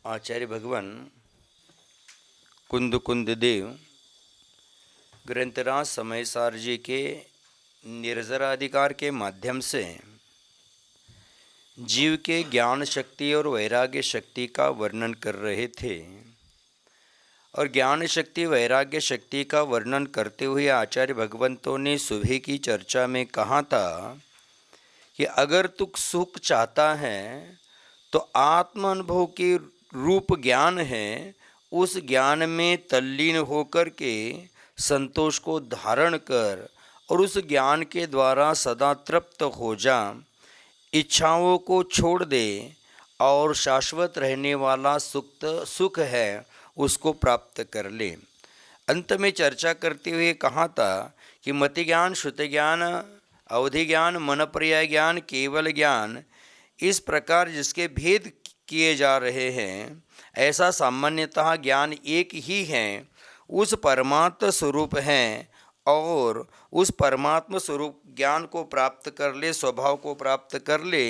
आचार्य भगवान कुंद कुंद देव ग्रंथराज समय सार जी के निर्जराधिकार के माध्यम से जीव के ज्ञान शक्ति और वैराग्य शक्ति का वर्णन कर रहे थे। और ज्ञान शक्ति वैराग्य शक्ति का वर्णन करते हुए आचार्य भगवंतों ने सुबह की चर्चा में कहा था कि अगर तू सुख चाहता है तो आत्म अनुभव के रूप ज्ञान है, उस ज्ञान में तल्लीन होकर के संतोष को धारण कर और उस ज्ञान के द्वारा सदा तृप्त हो जा, इच्छाओं को छोड़ दे और शाश्वत रहने वाला सुख है उसको प्राप्त कर ले। अंत में चर्चा करते हुए कहा था कि मति ज्ञान, श्रुति ज्ञान, अवधि ज्ञान, मन पर्याय ज्ञान, केवल ज्ञान, इस प्रकार जिसके भेद किए जा रहे हैं, ऐसा सामान्यतः ज्ञान एक ही है, उस परमात्म स्वरूप है। और उस परमात्म स्वरूप ज्ञान को प्राप्त कर ले, स्वभाव को प्राप्त कर ले,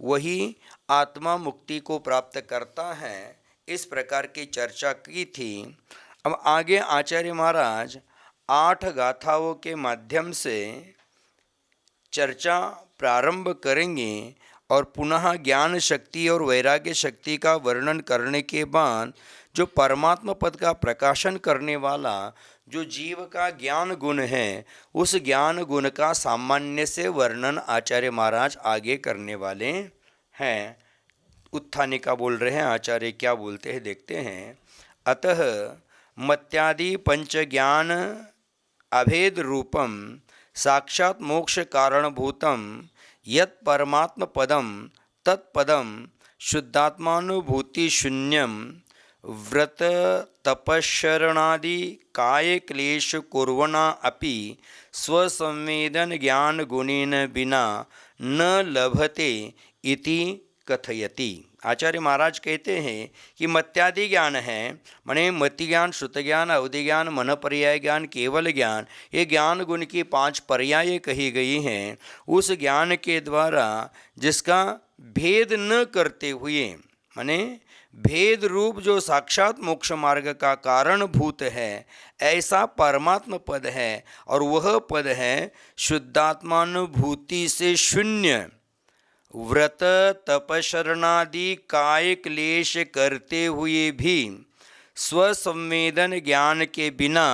वही आत्मा मुक्ति को प्राप्त करता है। इस प्रकार की चर्चा की थी। अब आगे आचार्य महाराज 8 गाथाओं के माध्यम से चर्चा प्रारंभ करेंगे और पुनः ज्ञान शक्ति और वैराग्य शक्ति का वर्णन करने के बाद जो परमात्मा पद का प्रकाशन करने वाला जो जीव का ज्ञान गुण है, उस ज्ञान गुण का सामान्य से वर्णन आचार्य महाराज आगे करने वाले हैं। उत्थानी का बोल रहे हैं, आचार्य क्या बोलते हैं देखते हैं। अतः मत्यादि पंच ज्ञान अभेद रूपम साक्षात मोक्ष कारणभूतम यत् परमात्म पदम तत्पदम शुद्धात्मानुभूति शून्यम व्रत तपशरणादि काय क्लेश कुर्वणा अपि स्वसंवेदन ज्ञान गुणेन बिना न लभते इति कथयति। आचार्य महाराज कहते हैं कि मत्यादि ज्ञान है, माने मति ज्ञान, श्रुत ज्ञान, अवधि ज्ञान, मन पर्याय ज्ञान, केवल ज्ञान, ये ज्ञान गुण की 5 पर्याय कही गई हैं। उस ज्ञान के द्वारा जिसका भेद न करते हुए, माने भेद रूप जो साक्षात मोक्ष मार्ग का कारणभूत है, ऐसा परमात्म पद है। और वह पद है शुद्धात्मानुभूति से शून्य, व्रत तपशरणादि काय क्लेश करते हुए भी स्वसंवेदन ज्ञान के बिना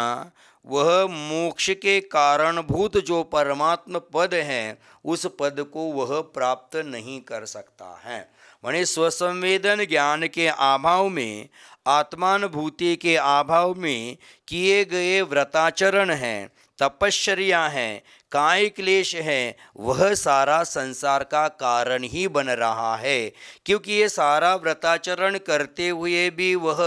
वह मोक्ष के कारणभूत जो परमात्म पद है, उस पद को वह प्राप्त नहीं कर सकता है। माने स्वसंवेदन ज्ञान के अभाव में, आत्मानुभूति के अभाव में किए गए व्रताचरण हैं, तपश्चर्या है, काय क्लेश है, वह सारा संसार का कारण ही बन रहा है। क्योंकि ये सारा व्रताचरण करते हुए भी वह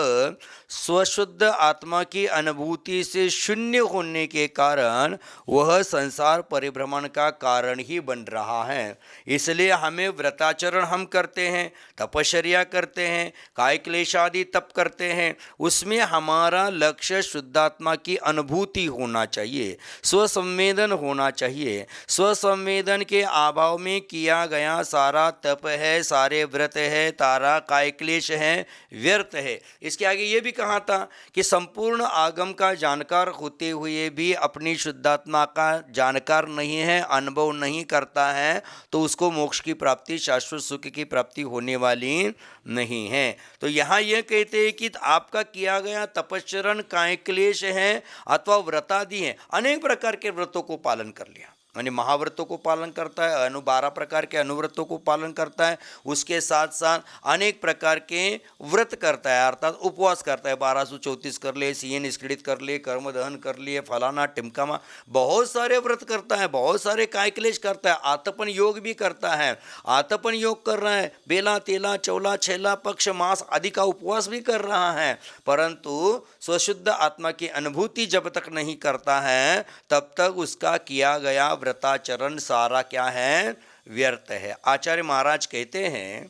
स्वशुद्ध आत्मा की अनुभूति से शून्य होने के कारण वह संसार परिभ्रमण का कारण ही बन रहा है। इसलिए हमें व्रताचरण हम करते हैं, तपश्चर्या करते हैं, काय क्लेश आदि तप करते हैं, उसमें हमारा लक्ष्य शुद्धात्मा की अनुभूति होना चाहिए, स्वसंवेदन होना चाहिए। स्वसंवेदन के अभाव में किया गया सारा तप है, सारे व्रत है, तारा काय क्लेश है, व्यर्थ है। इसके आगे ये भी कहा था कि संपूर्ण आगम का जानकार होते हुए भी अपनी शुद्धात्मा का जानकार नहीं है, अनुभव नहीं करता है, तो उसको मोक्ष की प्राप्ति, शाश्वत सुख की प्राप्ति होने वाली नहीं है। तो यहाँ यह कहते हैं कि आपका किया गया तपश्चरण काय क्लेश है अथवा व्रतादि है, अनेक प्रकार के व्रतों को पालन कर लिया, माने महाव्रतों को पालन करता है, 12 प्रकार के अनुव्रतों को पालन करता है, उसके साथ साथ अनेक प्रकार के व्रत करता है, अर्थात उपवास करता है, 1234 कर ले, सीएन स्खलित कर ले, कर्म दहन कर लिए, फलाना टिमकामा, बहुत सारे व्रत करता है, बहुत सारे काय क्लेश करता है, आतपन योग भी करता है। आतपन योग कर रहा है, बेला तेला चौला छेला पक्ष मास आदि का उपवास भी कर रहा है, परंतु स्वशुद्ध आत्मा की अनुभूति जब तक नहीं करता है तब तक उसका किया गया व्रताचरण सारा क्या है, व्यर्थ है। आचार्य महाराज कहते हैं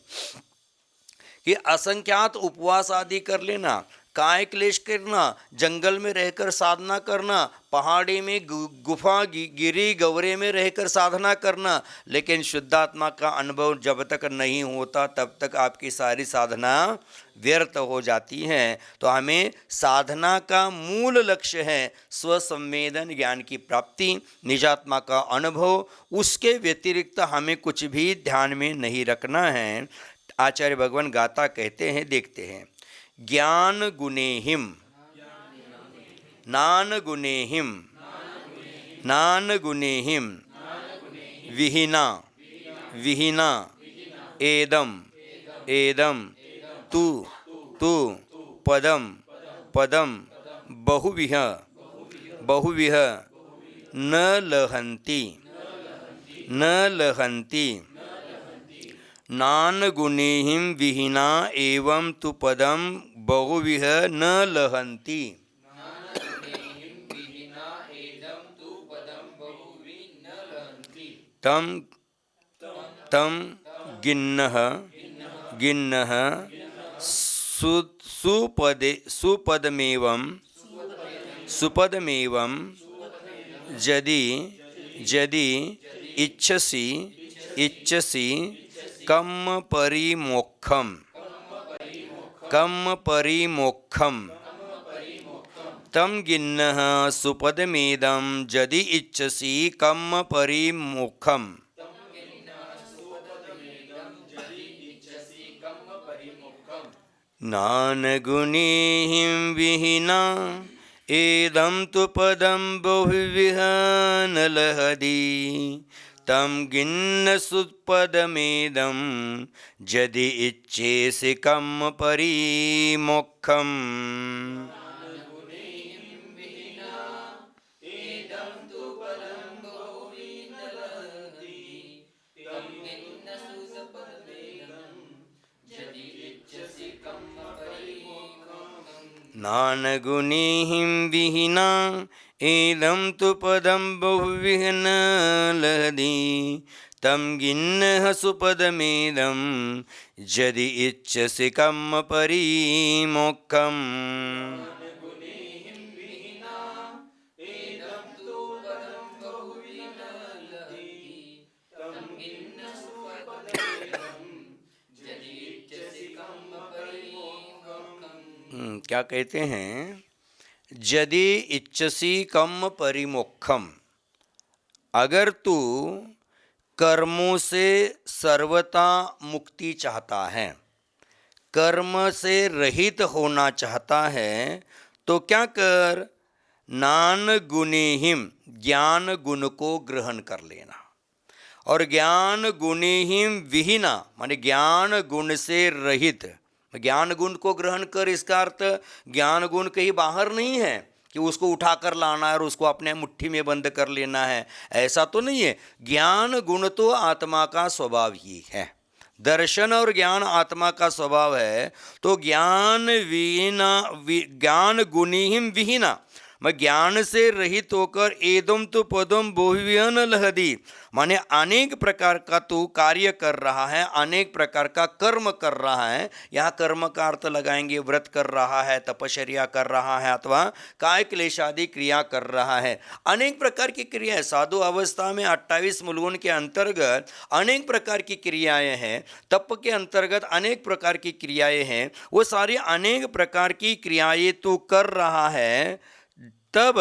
कि असंख्यात उपवास आदि कर लेना, काय क्लेश करना, जंगल में रहकर साधना करना, पहाड़ी में गुफा गिरी गौरे में रहकर साधना करना, लेकिन शुद्धात्मा का अनुभव जब तक नहीं होता तब तक आपकी सारी साधना व्यर्थ हो जाती है। तो हमें साधना का मूल लक्ष्य है स्वसंवेदन ज्ञान की प्राप्ति, निजात्मा का अनुभव। उसके व्यतिरिक्त हमें कुछ भी ध्यान में नहीं रखना है। आचार्य भगवान गाता कहते हैं, देखते हैं। ज्ञान गुणेहिम नान गुणेहिम नान गुणेहिम विहीना विहीना एदम एदम तु तु पदम पदम बहुविह बहुविह न लहन्ति न लहन्ति नान गुणेहिम विहीना एवं तु पदम बहुविह न लहन्ति। तम तम गिन्नः गिन्नः सुपदमेवं सुपदमेवं यदि यदि इच्छसि इच्छसि कम परिमोक्षम तम गिन्नः सुपदमेदं यदि इच्छसि कम परिमोक्षम। नान गुणेहिं विहीना एदं तु पदं बहुविह न लहति तम गिन्न सुपदमेदं यदि इच्छेसि कम परिमोक्षम। नान गुणेहिं विहीना एदं तु पदं बहुविह न लहति तम गिन्नः सुपदमेदं यदि इच्छसि कम परिमोक्षम। क्या कहते हैं? यदि इच्छसि कम परिमोक्षम, अगर तू कर्मों से सर्वथा मुक्ति चाहता है, कर्म से रहित होना चाहता है, तो क्या कर? नान गुणेहिम, ज्ञान गुण को ग्रहण कर लेना। और ज्ञान गुणेहिम विहीना माने ज्ञान गुण से रहित। ज्ञान गुण को ग्रहण कर, इसका अर्थ ज्ञान गुण कहीं बाहर नहीं है कि उसको उठाकर लाना है और उसको अपने मुट्ठी में बंद कर लेना है, ऐसा तो नहीं है। ज्ञान गुण तो आत्मा का स्वभाव ही है। दर्शन और ज्ञान आत्मा का स्वभाव है। तो ज्ञान गुणिहिम विहीना, मैं ज्ञान से रहित होकर एदम तो पदम बहुविह न लहति, माने अनेक प्रकार का तू कार्य कर रहा है, अनेक प्रकार का कर्म कर रहा है। यहाँ कर्म का अर्थ लगाएंगे व्रत कर रहा है, तपश्चर्या कर रहा है, अथवा काय क्लेशादि क्रिया कर रहा है। अनेक प्रकार की क्रियाएं साधु अवस्था में 28 मूलगुण के अंतर्गत अनेक प्रकार की क्रियाएं हैं। तप के अंतर्गत अनेक प्रकार की क्रियाएं हैं। वो सारी अनेक प्रकार की क्रियाएं तू कर रहा है, तब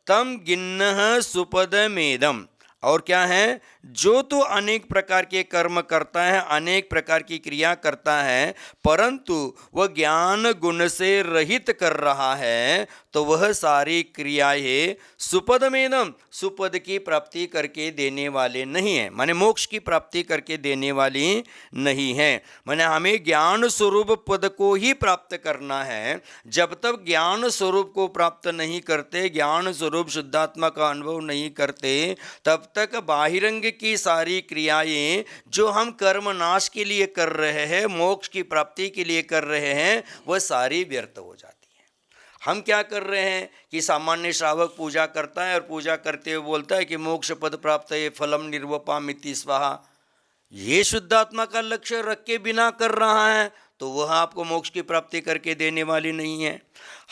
तम गिन्नः सुपदमेदम। और क्या है? जो तो अनेक प्रकार के कर्म करता है, अनेक प्रकार की क्रिया करता है, परंतु वह ज्ञान गुण से रहित कर रहा है, तो वह सारी क्रियाएं सुपदमेदम, सुपद की प्राप्ति करके देने वाले नहीं है, माने मोक्ष की प्राप्ति करके देने वाली नहीं है। माने हमें ज्ञान स्वरूप पद को ही प्राप्त करना है। जब तक ज्ञान स्वरूप को प्राप्त नहीं करते, ज्ञान स्वरूप शुद्धात्मा का अनुभव नहीं करते, तब तक बाहिरंग की सारी क्रियाएं जो हम कर्म नाश के लिए कर रहे हैं, मोक्ष की प्राप्ति के लिए कर रहे हैं, वह सारी व्यर्थ हो जाती है। हम क्या कर रहे हैं कि सामान्य श्रावक पूजा करता है और पूजा करते हुए बोलता है कि मोक्ष पद प्राप्त है, फलम निर्वपामिति स्वाहा। ये शुद्धात्मा का लक्ष्य रख के बिना कर रहा है, तो वह आपको मोक्ष की प्राप्ति करके देने वाली नहीं है।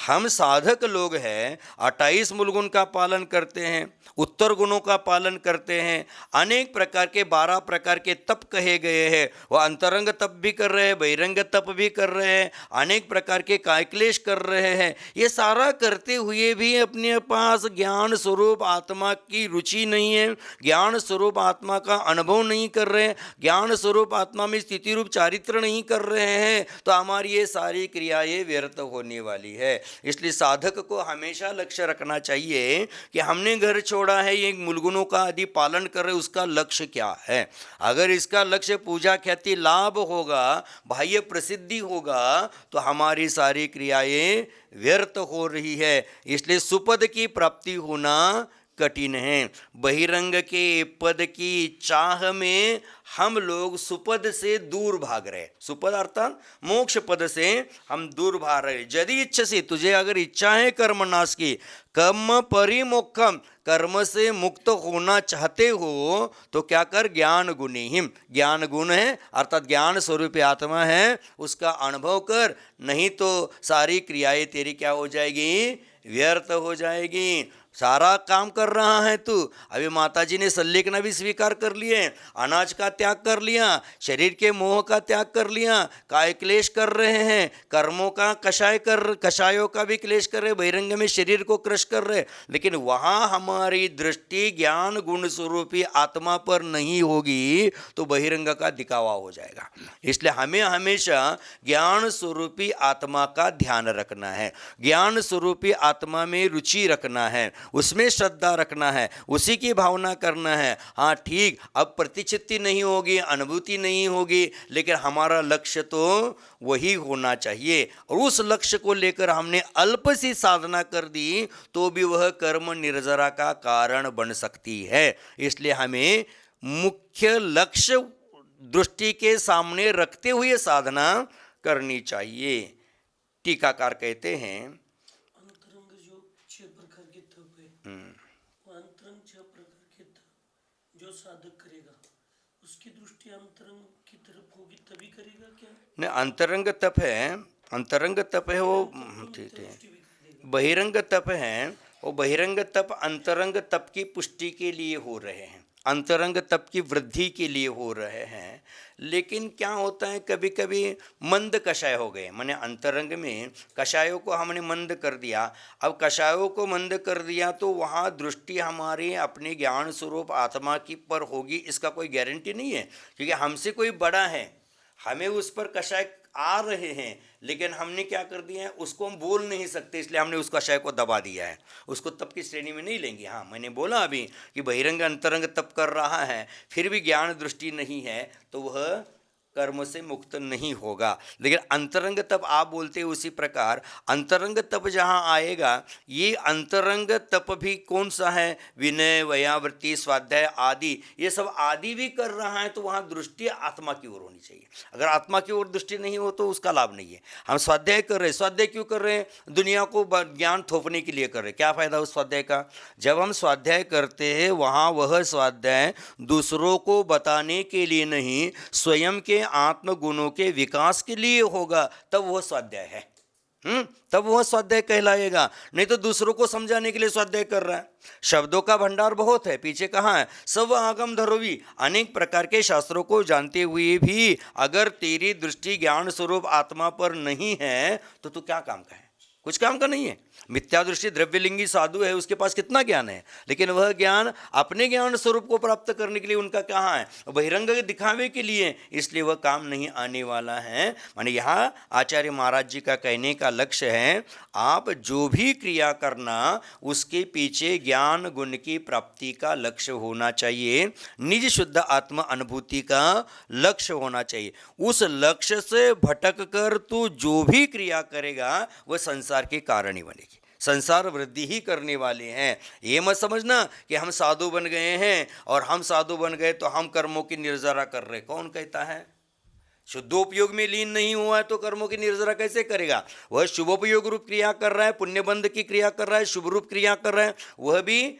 हम साधक लोग हैं, 28 मूल गुण का पालन करते हैं, उत्तर गुणों का पालन करते हैं, अनेक प्रकार के 12 प्रकार के तप कहे गए हैं, वह अंतरंग तप भी कर रहे हैं, बहिरंग तप भी कर रहे हैं, अनेक प्रकार के कायक्लेश कर रहे हैं। ये सारा करते हुए भी अपने पास ज्ञान स्वरूप आत्मा की रुचि नहीं है, ज्ञान स्वरूप आत्मा का अनुभव नहीं कर रहे हैं, ज्ञान स्वरूप आत्मा में स्थिति रूप चारित्र नहीं कर रहे हैं, तो हमारी ये सारी क्रियाएं व्यर्थ होने वाली है। इसलिए साधक को हमेशा लक्ष्य रखना चाहिए कि हमने घर छोड़ा है, ये मूलगुणों का आदि पालन कर रहे, उसका लक्ष्य क्या है। अगर इसका लक्ष्य पूजा ख्याति लाभ होगा, बाह्य प्रसिद्धि होगा, तो हमारी सारी क्रियाएं व्यर्थ हो रही है। इसलिए सुपद की प्राप्ति होना कठिन है। बहिरंग के पद की चाह में हम लोग सुपद से दूर भाग रहे। सुपद अर्थात मोक्ष पद से हम दूर भाग रहे। यदि इच्छसी, तुझे अगर इच्छा है कर्म नाश की, कर्म परिमोक्षम, कर्म से मुक्त होना चाहते हो तो क्या कर, ज्ञान गुणिहिम, ज्ञान गुण है अर्थात ज्ञान स्वरूप आत्मा है, उसका अनुभव कर, नहीं तो सारी क्रियाएं तेरी क्या हो जाएगी, व्यर्थ हो जाएगी। सारा काम कर रहा है तू, अभी माताजी ने सल्लेखना भी स्वीकार कर लिए, अनाज का त्याग कर लिया, शरीर के मोह का त्याग कर लिया, काय क्लेश कर रहे हैं, कर्मों का कषायों का भी क्लेश कर रहे, बहिरंग में शरीर को क्रश कर रहे, लेकिन वहाँ हमारी दृष्टि ज्ञान गुण स्वरूपी आत्मा पर नहीं होगी तो बहिरंग का दिखावा हो जाएगा। इसलिए हमें हमेशा ज्ञान स्वरूपी आत्मा का ध्यान रखना है, ज्ञान स्वरूपी आत्मा में रुचि रखना है, उसमें श्रद्धा रखना है, उसी की भावना करना है। हाँ ठीक, अब प्रतिचित्ति नहीं होगी, अनुभूति नहीं होगी, लेकिन हमारा लक्ष्य तो वही होना चाहिए। और उस लक्ष्य को लेकर हमने अल्प सी साधना कर दी तो भी वह कर्म निर्जरा का कारण बन सकती है। इसलिए हमें मुख्य लक्ष्य दृष्टि के सामने रखते हुए साधना करनी चाहिए। टीकाकार कहते हैं, अंतरंग 6 प्रकार के तप जो साधक करेगा उसकी दृष्टि अंतरंग की तरफ होगी तभी करेगा क्या? नहीं, अंतरंग तप है, अंतरंग तप है वो, ठीक है। बहिरंग तप है, वो बहिरंग तप अंतरंग तप की पुष्टि के लिए हो रहे हैं, अंतरंग तप की वृद्धि के लिए हो रहे हैं। लेकिन क्या होता है, कभी कभी मंद कषाय हो गए, माने अंतरंग में कषायों को हमने मंद कर दिया। अब कषायों को मंद कर दिया तो वहाँ दृष्टि हमारी अपने ज्ञान स्वरूप आत्मा की पर होगी, इसका कोई गारंटी नहीं है, क्योंकि हमसे कोई बड़ा है, हमें उस पर कषाय आ रहे हैं, लेकिन हमने क्या कर दिया है, उसको हम बोल नहीं सकते, इसलिए हमने उस कषाय को दबा दिया है, उसको तप की श्रेणी में नहीं लेंगे। हाँ, मैंने बोला अभी कि बहिरंग अंतरंग तप कर रहा है, फिर भी ज्ञान दृष्टि नहीं है तो वह कर्म से मुक्त नहीं होगा। लेकिन अंतरंग तप आप बोलते हैं, उसी प्रकार अंतरंग तप जहाँ आएगा, ये अंतरंग तप भी कौन सा है, विनय वयावृत्ति स्वाध्याय आदि, ये सब आदि भी कर रहा है, तो वहाँ दृष्टि आत्मा की ओर होनी चाहिए। अगर आत्मा की ओर दृष्टि नहीं हो तो उसका लाभ नहीं है। हम स्वाध्याय कर रहे हैं, स्वाध्याय क्यों कर रहे हैं, दुनिया को ज्ञान थोपने के लिए कर रहे हैं। क्या फायदा उस स्वाध्याय का? जब हम स्वाध्याय करते हैं वहाँ वह स्वाध्याय दूसरों को बताने के लिए नहीं, स्वयं के आत्मगुणों के विकास के लिए होगा, तब वह स्वाध्याय है। तब वह स्वाध्याय कहलाएगा, नहीं तो दूसरों को समझाने के लिए स्वाध्याय कर रहा है। शब्दों का भंडार बहुत है, पीछे कहाँ है, सब आगम धरोवी, अनेक प्रकार के शास्त्रों को जानते हुए भी अगर तेरी दृष्टि ज्ञान स्वरूप आत्मा पर नहीं है तो तू क्या काम का है, कुछ काम का नहीं है। मिथ्या दृष्टि द्रव्यलिंगी साधु है, उसके पास कितना ज्ञान है, लेकिन वह ज्ञान अपने ज्ञान स्वरूप को प्राप्त करने के लिए उनका कहाँ है, बहिरंग के दिखावे के लिए, इसलिए वह काम नहीं आने वाला है। माने यहाँ आचार्य महाराज जी का कहने का लक्ष्य है, आप जो भी क्रिया करना उसके पीछे ज्ञान गुण की प्राप्ति का लक्ष्य होना चाहिए, निज शुद्ध आत्म अनुभूति का लक्ष्य होना चाहिए। उस लक्ष्य से भटक कर तू जो भी क्रिया करेगा वह संसार के कारण ही बनेगी, संसार वृद्धि ही करने वाले हैं। ये मत समझना कि हम साधु बन गए हैं और हम साधु बन गए तो हम कर्मों की निर्जरा कर रहे। कौन कहता है? शुद्धोपयोग में लीन नहीं हुआ है तो कर्मों की निर्जरा कैसे करेगा? वह शुभोपयोग रूप क्रिया कर रहा है, पुण्यबंध की क्रिया कर रहा है, शुभ रूप क्रिया कर रहा है, वह भी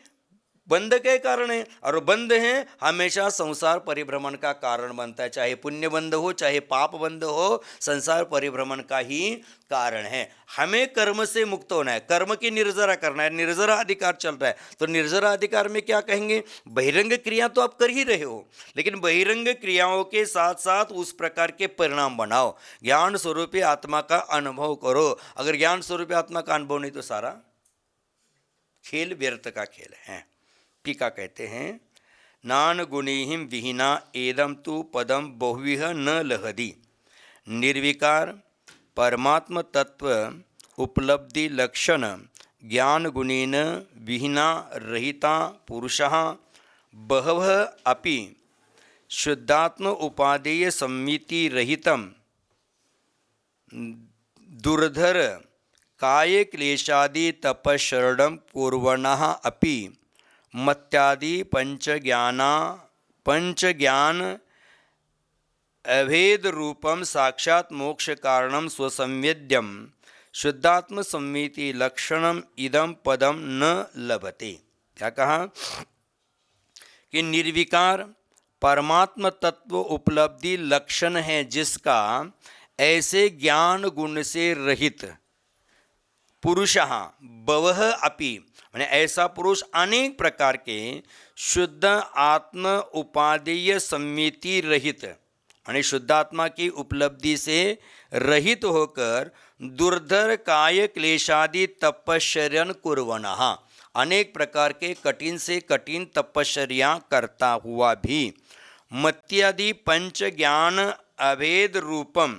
बंध के कारण है, और बंध है हमेशा संसार परिभ्रमण का कारण बनता है। चाहे पुण्य बंध हो चाहे पाप बंध हो, संसार परिभ्रमण का ही कारण है। हमें कर्म से मुक्त होना है, कर्म की निर्जरा करना है, निर्जरा अधिकार चल रहा है। तो निर्जरा अधिकार में क्या कहेंगे, बहिरंग क्रिया तो आप कर ही रहे हो, लेकिन बहिरंग क्रियाओं के साथ साथ उस प्रकार के परिणाम बनाओ। ज्ञान स्वरूपी आत्मा का अनुभव करो। अगर ज्ञान स्वरूपी आत्मा का अनुभव नहीं तो सारा खेल व्यर्थ का खेल है। टीका कहते हैं, नान गुणिहिम विहीना एदम तु पदम बहुविह न लहदी। निर्विकार परमात्म तत्व उपलब्धि लक्षण ज्ञान गुणेन विहीना रहिता पुरुषः बहवः अपि शुद्धात्म उपादेय सम्मिति रहितम दुर्धर काय क्लेशादि तपशरणं कुर्वणः अपि मत्यादि पंचज्ञान अभेद रूपम साक्षात मोक्ष कारणम स्वसंवेद्यम शुद्धात्म सम्मिति लक्षणम इदम पदम न लभते। क्या कहा कि निर्विकार परमात्म तत्व उपलब्धि लक्षण है जिसका ऐसे ज्ञान गुण से रहित पुरुषः बवह अपि, माने ऐसा पुरुष अनेक प्रकार के शुद्ध आत्म उपादेय सम्मिति रहित, यानी शुद्धात्मा की उपलब्धि से रहित होकर दुर्धर काय क्लेशादि तपश्चर्यन कुर्वनः, अनेक प्रकार के कठिन से कठिन तपश्चर्या करता हुआ भी मत्यादि पंच ज्ञान अभेद रूपम,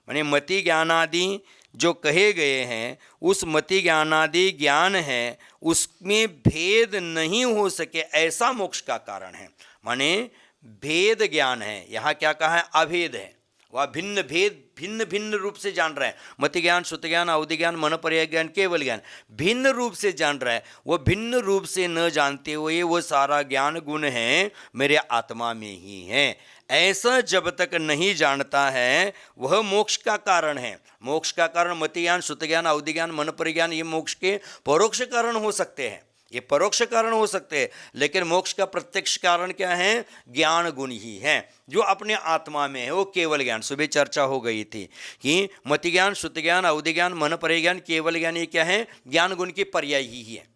माने मति ज्ञानादि जो कहे गए हैं उस मति ज्ञानादि ज्ञान है उसमें भेद नहीं हो सके, ऐसा मोक्ष का कारण है। माने भेद ज्ञान है, यहाँ क्या कहा है, अभेद है। वह भिन्न भेद भिन्न भिन्न रूप से जान रहा है। मति ज्ञान, श्रुति ज्ञान, अवधि ज्ञान, मन पर्याय ज्ञान, केवल ज्ञान भिन्न रूप से जान रहा है। वह भिन्न रूप से न जानते हुए वो सारा ज्ञान गुण है मेरे आत्मा में ही है, ऐसा जब तक नहीं जानता है वह मोक्ष का कारण है। मोक्ष का कारण मति ज्ञान, श्रुति ज्ञान, अवधि ज्ञान, मन पर्याय ज्ञान ये मोक्ष के परोक्ष कारण हो सकते हैं, ये परोक्ष कारण हो सकते हैं, लेकिन मोक्ष का प्रत्यक्ष कारण क्या है, ज्ञान गुण ही है जो अपने आत्मा में है, वो केवल ज्ञान। सुबह चर्चा हो गई थी कि मति ज्ञान, श्रुति ज्ञान, अवधि ज्ञान, मन पर्याय ज्ञान, केवल ज्ञान ये क्या है, ज्ञान गुण की पर्याय ही है।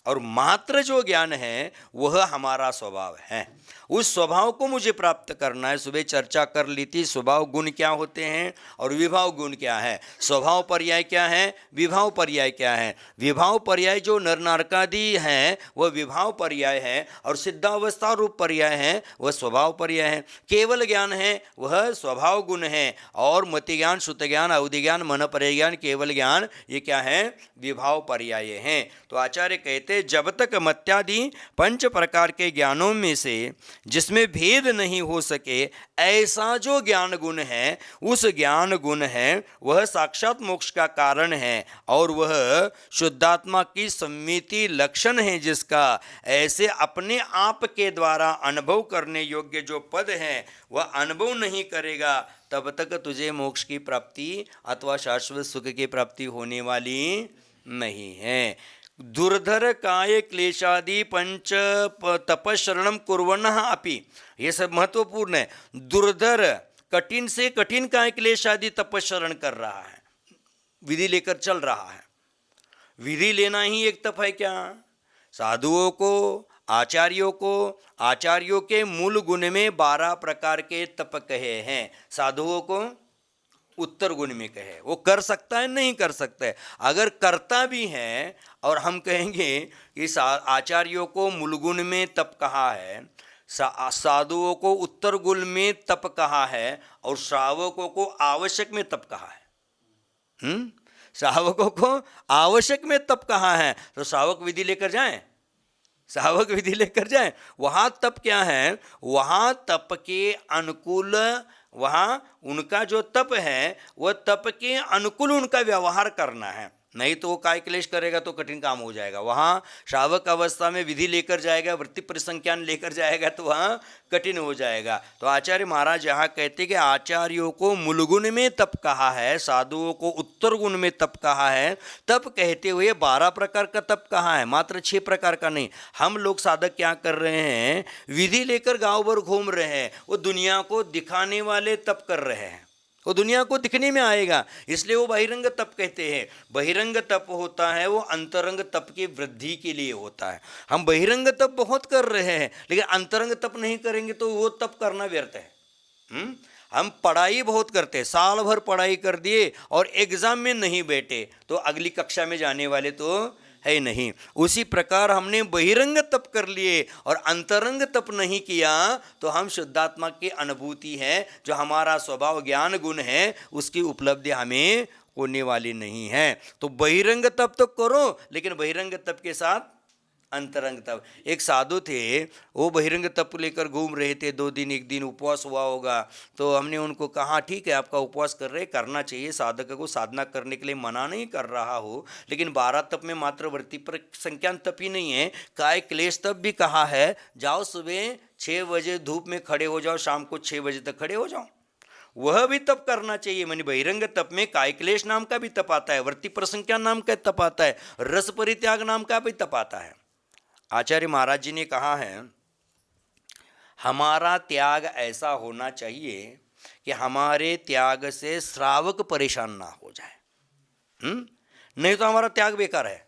और मात्र जो ज्ञान है वह हमारा स्वभाव है, उस स्वभाव को मुझे प्राप्त करना है। सुबह चर्चा कर ली थी स्वभाव गुण क्या होते हैं और विभाव गुण क्या है। स्वभाव पर्याय क्या है, विभाव पर्याय क्या है। विभाव पर्याय जो नर नारकादि हैं वह विभाव पर्याय है, और सिद्धावस्था रूप पर्याय है वह स्वभाव पर्याय है। केवल ज्ञान है वह स्वभाव गुण है, और मति ज्ञान, श्रुति ज्ञान, अवधि ज्ञान, मन पर्याय ज्ञान, केवल ज्ञान ये क्या है, विभाव पर्याय हैं। तो आचार्य कहते जब तक मत्यादि पंच प्रकार के ज्ञानों में से जिसमें भेद नहीं हो सके ऐसा जो ज्ञान गुण है, उस ज्ञान गुण है वह साक्षात मोक्ष का कारण है, और वह शुद्धात्मा की सम्मिति लक्षण है जिसका ऐसे अपने आप के द्वारा अनुभव करने योग्य जो पद है वह अनुभव नहीं करेगा, तब तक तुझे मोक्ष की प्राप्ति अथवा शाश्वत सुख की प्राप्ति होने वाली नहीं है। दुर्धर काय क्लेशादि पंच तपशरणम कुर्वणः अपि, ये सब महत्वपूर्ण है। दुर्धर कठिन से कठिन काय क्लेशादि तपशरण कर रहा है, विधि लेकर चल रहा है। विधि लेना ही एक तप है क्या? साधुओं को, आचार्यों के मूल गुण में 12 प्रकार के तप कहे हैं, साधुओं को उत्तर गुण में कहे। वो कर सकता है, नहीं कर सकता है। अगर करता भी है और हम कहेंगे कि आचार्यों को मूल गुण में तप कहा है, साधुओं को उत्तर गुण में तप कहा है, और श्रावकों को आवश्यक में तप कहा है। श्रावकों को आवश्यक में तप कहा है, तो श्रावक विधि लेकर जाएं, श्रावक विधि लेकर जाएं। वहाँ तप क्या है, वहाँ तप के अनुकूल, वहाँ उनका जो तप है वह तप के अनुकूल उनका व्यवहार करना है, नहीं तो वो काय क्लेश करेगा तो कठिन काम हो जाएगा। वहाँ श्रावक अवस्था में विधि लेकर जाएगा, वृत्ति परिसंख्यान लेकर जाएगा तो वहाँ कठिन हो जाएगा। तो आचार्य महाराज यहाँ कहते कि आचार्यों को मूलगुण में तप कहा है, साधुओं को उत्तर गुण में तप कहा है। तप कहते हुए 12 प्रकार का तप कहा है, मात्र 6 प्रकार का नहीं। हम लोग साधक क्या कर रहे हैं, विधि लेकर गाँव भर घूम रहे हैं, वो दुनिया को दिखाने वाले तप कर रहे हैं, वो दुनिया को दिखने में आएगा, इसलिए वो बहिरंग तप कहते हैं। बहिरंग तप होता है वो अंतरंग तप की वृद्धि के लिए होता है। हम बहिरंग तप बहुत कर रहे हैं लेकिन अंतरंग तप नहीं करेंगे तो वो तप करना व्यर्थ है। हम पढ़ाई बहुत करते हैं, साल भर पढ़ाई कर दिए और एग्जाम में नहीं बैठे तो अगली कक्षा में जाने वाले तो है नहीं। उसी प्रकार हमने बहिरंग तप कर लिए और अंतरंग तप नहीं किया तो हम शुद्धात्मा की अनुभूति है, जो हमारा स्वभाव ज्ञान गुण है, उसकी उपलब्धि हमें होने वाली नहीं है। तो बहिरंग तप तो करो लेकिन बहिरंग तप के साथ अंतरंग तप। एक साधु थे, वो बहिरंग तप लेकर घूम रहे थे, 2 दिन 1 दिन उपवास हुआ होगा, तो हमने उनको कहा ठीक है आपका उपवास कर रहे, करना चाहिए, साधक को साधना करने के लिए मना नहीं कर रहा हो, लेकिन 12 तप में मात्र वृत्ति पर संज्ञान तप ही नहीं है, काय क्लेश तप भी कहा है। जाओ सुबह 6 बजे धूप में खड़े हो जाओ, शाम को 6 बजे तक खड़े हो जाओ, वह भी तप करना चाहिए। मानी बहिरंग तप में काय क्लेश नाम का भी तप आता है, वृत्ति प्रसंख्यान नाम का तप आता है, रस परित्याग नाम का भी तप आता है। आचार्य महाराज जी ने कहा है हमारा त्याग ऐसा होना चाहिए कि हमारे त्याग से श्रावक परेशान ना हो जाए। नहीं तो हमारा त्याग बेकार है।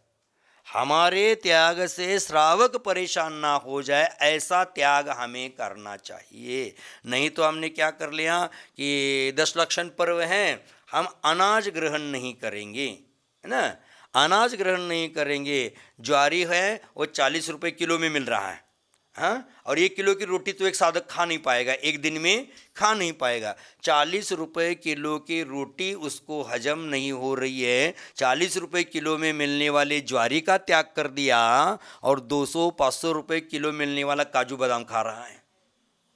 हमारे त्याग से श्रावक परेशान ना हो जाए, ऐसा त्याग हमें करना चाहिए। नहीं तो हमने क्या कर लिया कि 10 लक्षण पर्व हैं, हम अनाज ग्रहण नहीं करेंगे, है ना, अनाज ग्रहण नहीं करेंगे। ज्वारी है वो 40 रुपये किलो में मिल रहा है, हाँ, और 1 किलो की रोटी तो एक साधक खा नहीं पाएगा, एक दिन में खा नहीं पाएगा। 40 रुपये किलो की रोटी उसको हजम नहीं हो रही है, 40 रुपये किलो में मिलने वाले ज्वारी का त्याग कर दिया और 200-500 रुपये किलो मिलने वाला काजू बादाम खा रहा है।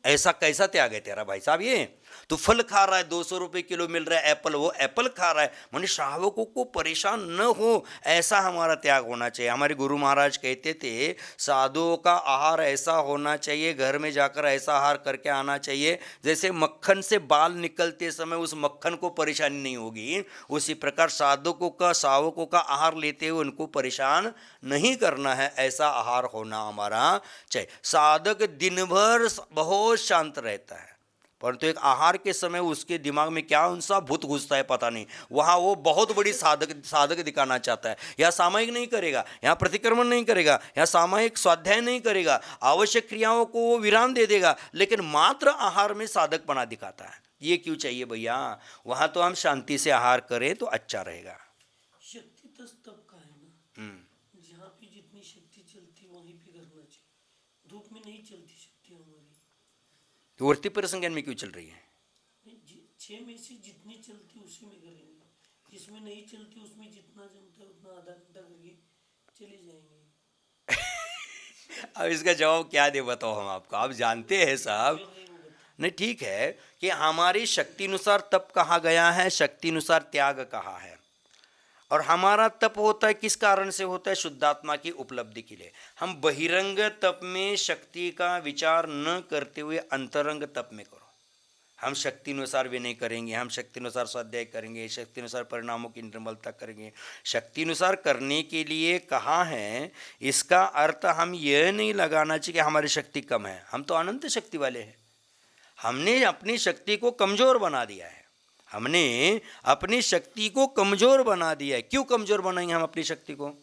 ऐसा कैसा त्याग है तेरा भाई साहब? ये तो फल खा रहा है, 200 रुपये किलो मिल रहा है एप्पल, वो एप्पल खा रहा है। माने श्रावकों को परेशान न हो, ऐसा हमारा त्याग होना चाहिए। हमारे गुरु महाराज कहते थे साधुओं का आहार ऐसा होना चाहिए, घर में जाकर ऐसा आहार करके आना चाहिए जैसे मक्खन से बाल निकलते समय उस मक्खन को परेशानी नहीं होगी, उसी प्रकार साधुकों का श्रावकों का आहार लेते हुए उनको परेशान नहीं करना है, ऐसा आहार होना हमारा चाहिए। साधक दिन भर बहुत शांत रहता है परंतु एक आहार के समय उसके दिमाग में क्या उनसा भूत घुसता है पता नहीं, वहाँ वो बहुत बड़ी साधक दिखाना चाहता है। यहाँ सामयिक नहीं करेगा, यहाँ प्रतिक्रमण नहीं करेगा, यहाँ सामयिक स्वाध्याय नहीं करेगा, आवश्यक क्रियाओं को वो विराम दे देगा, लेकिन मात्र आहार में साधक बना दिखाता है। ये क्यों चाहिए भैया? वहाँ तो हम शांति से आहार करें तो अच्छा रहेगा। शक्ति तब का है ना, जहाँ पे जितनी शक्ति चलती वहीं पे करना चाहिए। धूप में नहीं चलती शक्ति हमारी, तो वृत्ति परिसंज्ञान में क्यों चल रही है? 6 में से जितनी चलती उसी में करेंगे, जिसमें नहीं चलती उसमें जितना जमता है उतना आधा घंटा करके चले जाएंगे। अब इसका जवाब क्या दे बताओ हम आपको, आप जानते हैं साहब। नहीं ठीक है कि हमारी शक्ति अनुसार तप कहा गया है, शक्ति अनुसार त्याग कहा है, और हमारा तप होता है किस कारण से होता है? शुद्धात्मा की उपलब्धि के लिए। हम बहिरंग तप में शक्ति का विचार न करते हुए अंतरंग तप में करो। हम शक्ति अनुसार विनय करेंगे, हम शक्ति अनुसार स्वाध्याय करेंगे, शक्ति अनुसार परिणामों की निर्मलता करेंगे। शक्ति अनुसार करने के लिए कहा है, इसका अर्थ हम यह नहीं लगाना चाहिए कि हमारी शक्ति कम है, हम तो अनंत शक्ति वाले हैं। हमने अपनी शक्ति को कमज़ोर बना दिया है, हमने अपनी शक्ति को कमज़ोर बना दिया है। क्यों कमज़ोर बनाएंगे हम अपनी शक्ति को?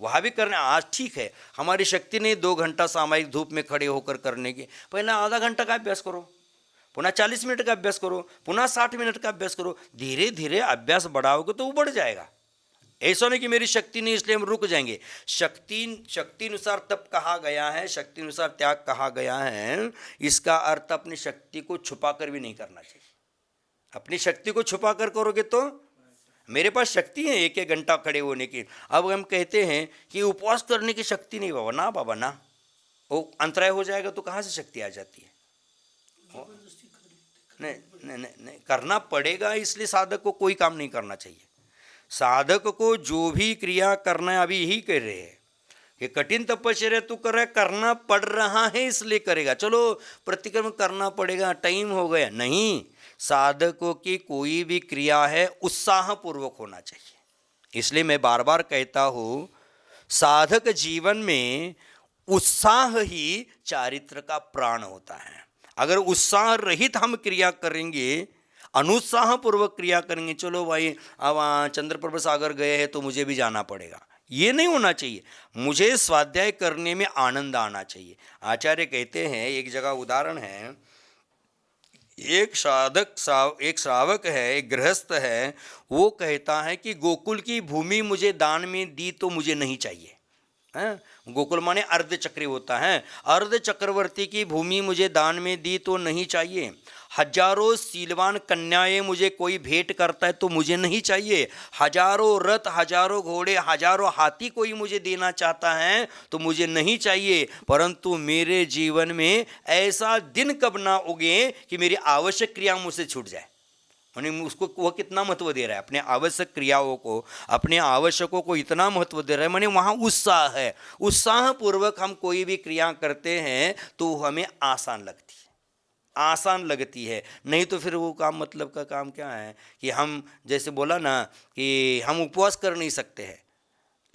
वहाँ भी करने आज ठीक है, हमारी शक्ति नहीं 2 घंटा सामयिक धूप में खड़े होकर करने की, पहले आधा घंटा का अभ्यास करो, पुनः 40 मिनट का अभ्यास करो, पुनः 60 मिनट का अभ्यास करो। धीरे धीरे अभ्यास बढ़ाओगे तो वो बढ़ जाएगा। ऐसा नहीं कि मेरी शक्ति नहीं इसलिए हम रुक जाएंगे। शक्ति अनुसार तप कहा गया है, शक्ति अनुसार त्याग कहा गया है। इसका अर्थ अपनी शक्ति को छुपा कर भी नहीं करना चाहिए। अपनी शक्ति को छुपा कर करोगे तो मेरे पास शक्ति है 1-1 घंटा खड़े होने की। अब हम कहते हैं कि उपवास करने की शक्ति नहीं बाबा, ना बाबा ना, वो अंतराय हो जाएगा तो कहाँ से शक्ति आ जाती है? नहीं, करना पड़ेगा, इसलिए साधक को कोई काम नहीं करना चाहिए। साधक को जो भी क्रिया करना है, अभी यही कह रहे हैं कि कठिन तपस्या तू कर रहा है, करना पड़ रहा है इसलिए करेगा, चलो प्रतिक्रमण करना पड़ेगा, टाइम हो गया, नहीं। साधकों की कोई भी क्रिया है उत्साहपूर्वक होना चाहिए। इसलिए मैं बार बार कहता हूँ, साधक जीवन में उत्साह ही चारित्र का प्राण होता है। अगर उत्साह रहित हम क्रिया करेंगे, अनुत्साह पूर्वक क्रिया करेंगे, चलो भाई अब चंद्रप्रभ सागर गए हैं तो मुझे भी जाना पड़ेगा, ये नहीं होना चाहिए। मुझे स्वाध्याय करने में आनंद आना चाहिए। आचार्य कहते हैं, एक जगह उदाहरण है, एक श्रावक है, एक गृहस्थ है, वो कहता है कि गोकुल की भूमि मुझे दान में दी तो मुझे नहीं चाहिए। गोकुल माने अर्ध चक्री होता है, अर्ध चक्रवर्ती की भूमि मुझे दान में दी तो नहीं चाहिए। हजारों सीलवान कन्याएं मुझे कोई भेंट करता है तो मुझे नहीं चाहिए। हजारों रथ, हजारों घोड़े, हजारों हाथी कोई मुझे देना चाहता है तो मुझे नहीं चाहिए। परंतु मेरे जीवन में ऐसा दिन कब ना उगे कि मेरी आवश्यक क्रिया मुझसे छूट जाए। यानी उसको वह कितना महत्व दे रहा है, अपने आवश्यक क्रियाओं को, अपने आवश्यकों को इतना महत्व दे रहा है। माने वहाँ उत्साह है, उत्साह पूर्वक हम कोई भी क्रिया करते हैं तो हमें आसान लगती है, आसान लगती है। नहीं तो फिर वो काम, मतलब का काम क्या है कि हम जैसे बोला ना कि हम उपवास कर नहीं सकते हैं,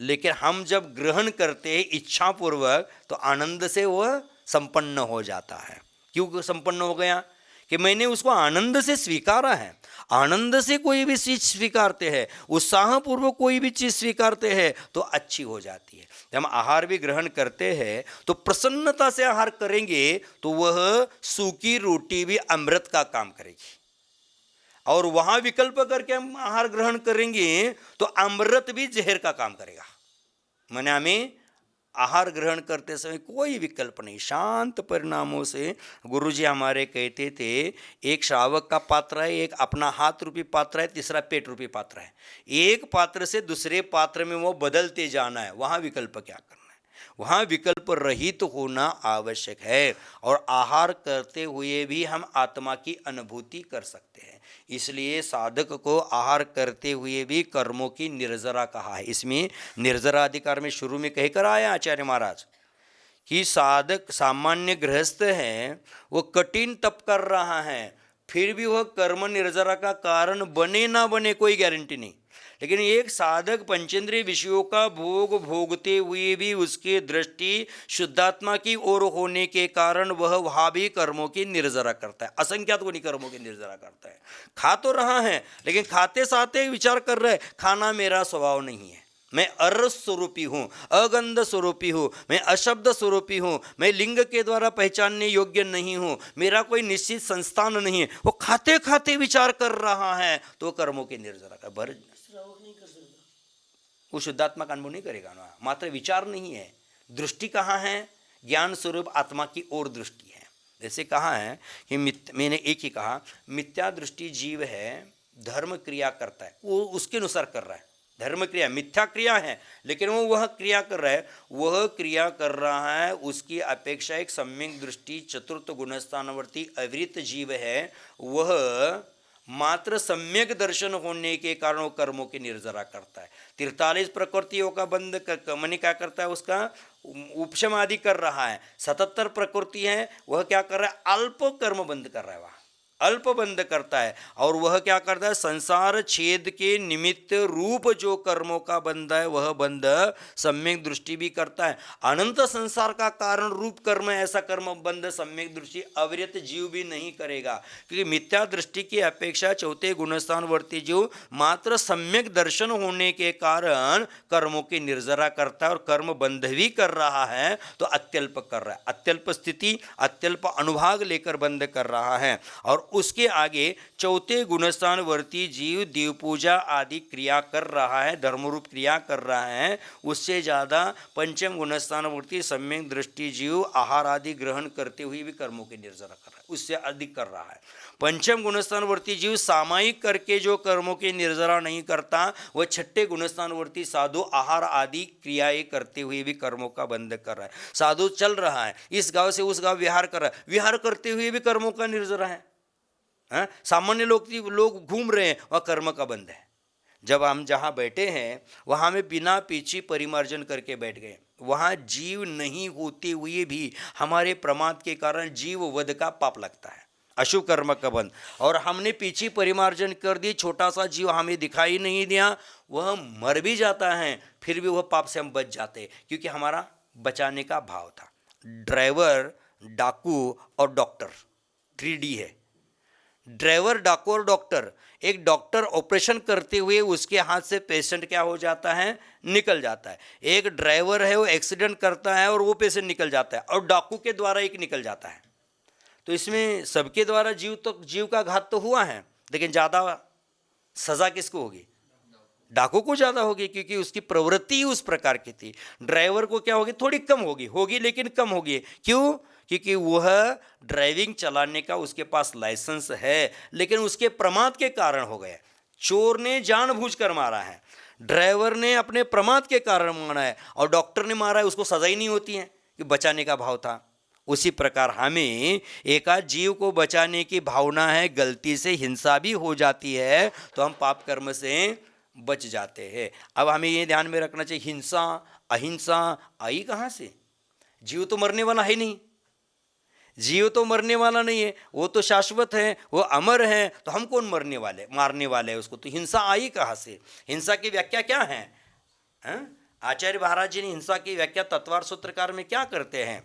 लेकिन हम जब ग्रहण करते हैं इच्छापूर्वक तो आनंद से वह संपन्न हो जाता है। क्यों संपन्न हो गया? कि मैंने उसको आनंद से स्वीकारा है। आनंद से कोई भी चीज़ स्वीकारते हैं, उत्साहपूर्वक कोई भी चीज़ स्वीकारते हैं तो अच्छी हो जाती है। जब हम आहार भी ग्रहण करते हैं तो प्रसन्नता से आहार करेंगे तो वह सूखी रोटी भी अमृत का काम करेगी, और वहाँ विकल्प करके हम आहार ग्रहण करेंगे तो अमृत भी जहर का काम करेगा। मैंने हमें आहार ग्रहण करते समय कोई विकल्प नहीं, शांत परिणामों से। गुरुजी हमारे कहते थे, एक श्रावक का पात्र है, एक अपना हाथ रूपी पात्र है, तीसरा पेट रूपी पात्र है। एक पात्र से दूसरे पात्र में वो बदलते जाना है, वहाँ विकल्प क्या करना है? वहाँ विकल्प रहित होना आवश्यक है। और आहार करते हुए भी हम आत्मा की अनुभूति कर सकते हैं। इसलिए साधक को आहार करते हुए भी कर्मों की निर्जरा कहा है। इसमें निर्जरा अधिकार में शुरू में कहकर आया आचार्य महाराज कि साधक सामान्य गृहस्थ है, वो कठिन तप कर रहा है, फिर भी वह कर्म निर्जरा का कारण बने ना बने कोई गारंटी नहीं। लेकिन एक साधक पंचेंद्रिय विषयों का भोग भोगते हुए भी उसकी दृष्टि शुद्धात्मा की ओर होने के कारण वह वहाँ भी कर्मों की निर्जरा करता है, असंख्यात गुनी कर्मों की निर्जरा करता है। खा तो रहा है, लेकिन खाते साथे विचार कर रहे, खाना मेरा स्वभाव नहीं है, मैं अरस स्वरूपी हूँ, अगंध स्वरूपी हूँ, मैं अशब्द स्वरूपी हूँ, मैं लिंग के द्वारा पहचानने योग्य नहीं हूँ, मेरा कोई निश्चित संस्थान नहीं है। वो खाते खाते विचार कर रहा है तो कर्मों की निर्जरा का भर श्रावक नहीं कर सकता, वो शुद्धात्मा का अनुभव नहीं करेगा ना। मात्र विचार नहीं है, दृष्टि कहाँ है? ज्ञान स्वरूप आत्मा की ओर दृष्टि है। जैसे कहा है कि मैंने एक ही कहा, मिथ्या दृष्टि जीव है, धर्म क्रिया करता है, वो उसके अनुसार कर रहा है। धर्म क्रिया मिथ्या क्रिया है, लेकिन वो वह क्रिया कर रहा है, वह क्रिया कर रहा है, उसकी अपेक्षा एक सम्यक दृष्टि चतुर्थ गुणस्थानवर्ती अवृत जीव है, वह मात्र सम्यक दर्शन होने के कारण वो कर्मों की निर्जरा करता है। 43 प्रकृतियों का बंध मनी क्या करता है? उसका उपशम आदि कर रहा है। 77 प्रकृति है, वह क्या कर रहा है? अल्प कर्म बंद कर रहा है, वह अल्प बंध करता है। और वह क्या करता है? संसार छेद के निमित्त रूप जो कर्मों का बंध है वह बंध सम्यक दृष्टि भी करता है। अनंत संसार का कारण रूप कर्म, ऐसा कर्म बंध सम्यक दृष्टि अविरत जीव भी नहीं करेगा, क्योंकि मिथ्या दृष्टि की अपेक्षा चौथे गुणस्थान वर्ती जीव मात्र सम्यक दर्शन होने के कारण कर्मों की निर्जरा करता है और कर्म बंध भी कर रहा है तो अत्यल्प कर रहा है, अत्यल्प स्थिति अत्यल्प अनुभाग लेकर बंद कर रहा है। और उसके आगे चौथे गुणस्थान वर्ती जीव देव पूजा आदि क्रिया कर रहा है, धर्मरूप क्रिया कर रहा है। उससे ज़्यादा पंचम गुणस्थान वर्ती सम्यक दृष्टि जीव आहार आदि ग्रहण करते हुए भी कर्मों की निर्जरा कर रहा है, उससे अधिक कर रहा है। पंचम गुणस्थान वर्ती जीव सामायिक करके जो कर्मों की निर्जरा नहीं करता, वह छठे गुणस्थान वर्ती साधु आहार आदि क्रियाएं करते हुए भी कर्मों का बंध कर रहा है। साधु चल रहा है, इस गांव से उस गांव विहार कर रहा है, विहार करते हुए भी कर्मों का निर्जरा है। सामान्य लोग घूम रहे हैं, वह कर्म का बंध है। जब हम जहाँ बैठे हैं वहाँ में बिना पीछे परिमार्जन करके बैठ गए, वहाँ जीव नहीं होते हुए भी हमारे प्रमाद के कारण जीव वध का पाप लगता है, अशुभ कर्म का बंध। और हमने पीछे परिमार्जन कर दी, छोटा सा जीव हमें दिखाई नहीं दिया, वह मर भी जाता है, फिर भी वह पाप से हम बच जाते, क्योंकि हमारा बचाने का भाव था। ड्राइवर, डाकू और डॉक्टर 3D है। ड्राइवर, डाकू और डॉक्टर। एक डॉक्टर ऑपरेशन करते हुए उसके हाथ से पेशेंट क्या हो जाता है, निकल जाता है। एक ड्राइवर है वो एक्सीडेंट करता है और वो पेशेंट निकल जाता है, और डाकू के द्वारा एक निकल जाता है। तो इसमें सबके द्वारा जीव का घात तो हुआ है, लेकिन ज़्यादा सज़ा किसको होगी? डाकू को ज़्यादा होगी, क्योंकि उसकी प्रवृत्ति उस प्रकार की थी। ड्राइवर को क्या होगी? थोड़ी कम होगी लेकिन कम होगी। क्यों? क्योंकि वह ड्राइविंग चलाने का उसके पास लाइसेंस है, लेकिन उसके प्रमाद के कारण हो गया। चोर ने जानबूझकर मारा है, ड्राइवर ने अपने प्रमाद के कारण मारा है, और डॉक्टर ने मारा है, उसको सजा ही नहीं होती है कि बचाने का भाव था। उसी प्रकार हमें एकाध जीव को बचाने की भावना है, गलती से हिंसा भी हो जाती है तो हम पाप कर्म से बच जाते हैं। अब हमें ये ध्यान में रखना चाहिए, हिंसा अहिंसा आई कहाँ से? जीव तो मरने वाला है नहीं, जीव तो मरने वाला नहीं है, वो तो शाश्वत है, वो अमर है, तो हम कौन मारने वाले हैं उसको? तो हिंसा आई कहाँ से? हिंसा की व्याख्या क्या है? आचार्य महाराज जी ने हिंसा की व्याख्या तत्वार सूत्रकार में क्या करते हैं?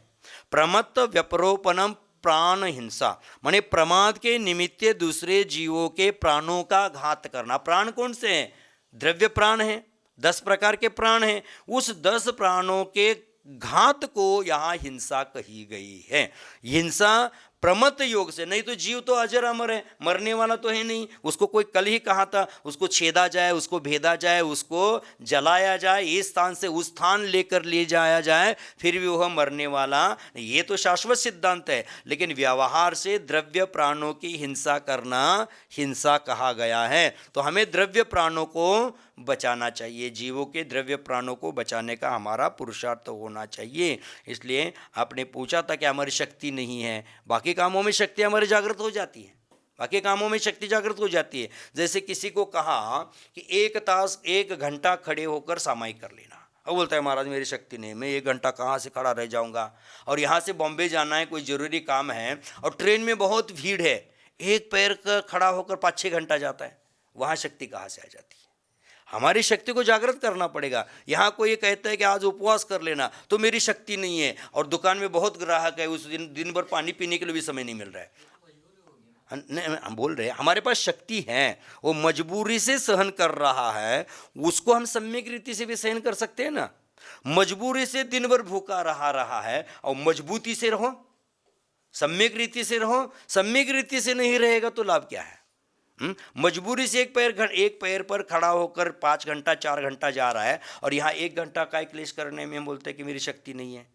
प्रमत्त व्यपरोपणम प्राण हिंसा, माने प्रमाद के निमित्त दूसरे जीवों के प्राणों का घात करना। प्राण कौन से हैं? द्रव्य प्राण है, 10 प्रकार के प्राण हैं। उस 10 प्राणों के घात को यहाँ हिंसा कही गई है। हिंसा प्रमत्त योग से, नहीं तो जीव तो अजर अमर है, मरने वाला तो है नहीं। उसको कोई कल ही कहा था, उसको छेदा जाए, उसको भेदा जाए, उसको जलाया जाए, इस स्थान से उस स्थान लेकर ले जाया जाए, फिर भी वह मरने वाला, ये तो शाश्वत सिद्धांत है। लेकिन व्यवहार से द्रव्य प्राणों की हिंसा करना हिंसा कहा गया है। तो हमें द्रव्य प्राणों को बचाना चाहिए, जीवों के द्रव्य प्राणों को बचाने का हमारा पुरुषार्थ होना चाहिए। इसलिए आपने पूछा था कि हमारी शक्ति नहीं है, बाकी कामों में शक्ति हमारी जागृत हो जाती है, बाकी कामों में शक्ति जागृत हो जाती है। जैसे किसी को कहा कि 1 घंटा खड़े होकर सामायिक कर लेना, और बोलता है महाराज मेरी शक्ति नहीं, मैं 1 घंटा कहाँ से खड़ा रह जाऊँगा, और यहाँ से बॉम्बे जाना है, कोई ज़रूरी काम है, और ट्रेन में बहुत भीड़ है, एक पैर का खड़ा होकर 5-6 घंटा जाता है, वहाँ शक्ति कहाँ से आ जाती है? हमारी शक्ति को जागृत करना पड़ेगा। यहाँ कोई ये कहता है कि आज उपवास कर लेना, तो मेरी शक्ति नहीं है, और दुकान में बहुत ग्राहक है, उस दिन भर पानी पीने के लिए भी समय नहीं मिल रहा है। हम बोल रहे हैं हमारे पास शक्ति है, वो मजबूरी से सहन कर रहा है, उसको हम सम्यक रीति से भी सहन कर सकते हैं ना। मजबूरी से दिन भर भूखा रहा है, और मजबूती से रहो, सम्यक रीति से रहो। सम्यक रीति से नहीं रहेगा तो लाभ क्या है? मजबूरी से एक पैर पर खड़ा होकर 5 घंटा 4 घंटा जा रहा है, और यहाँ 1 घंटा का क्लेश करने में हम बोलते हैं कि मेरी शक्ति नहीं है।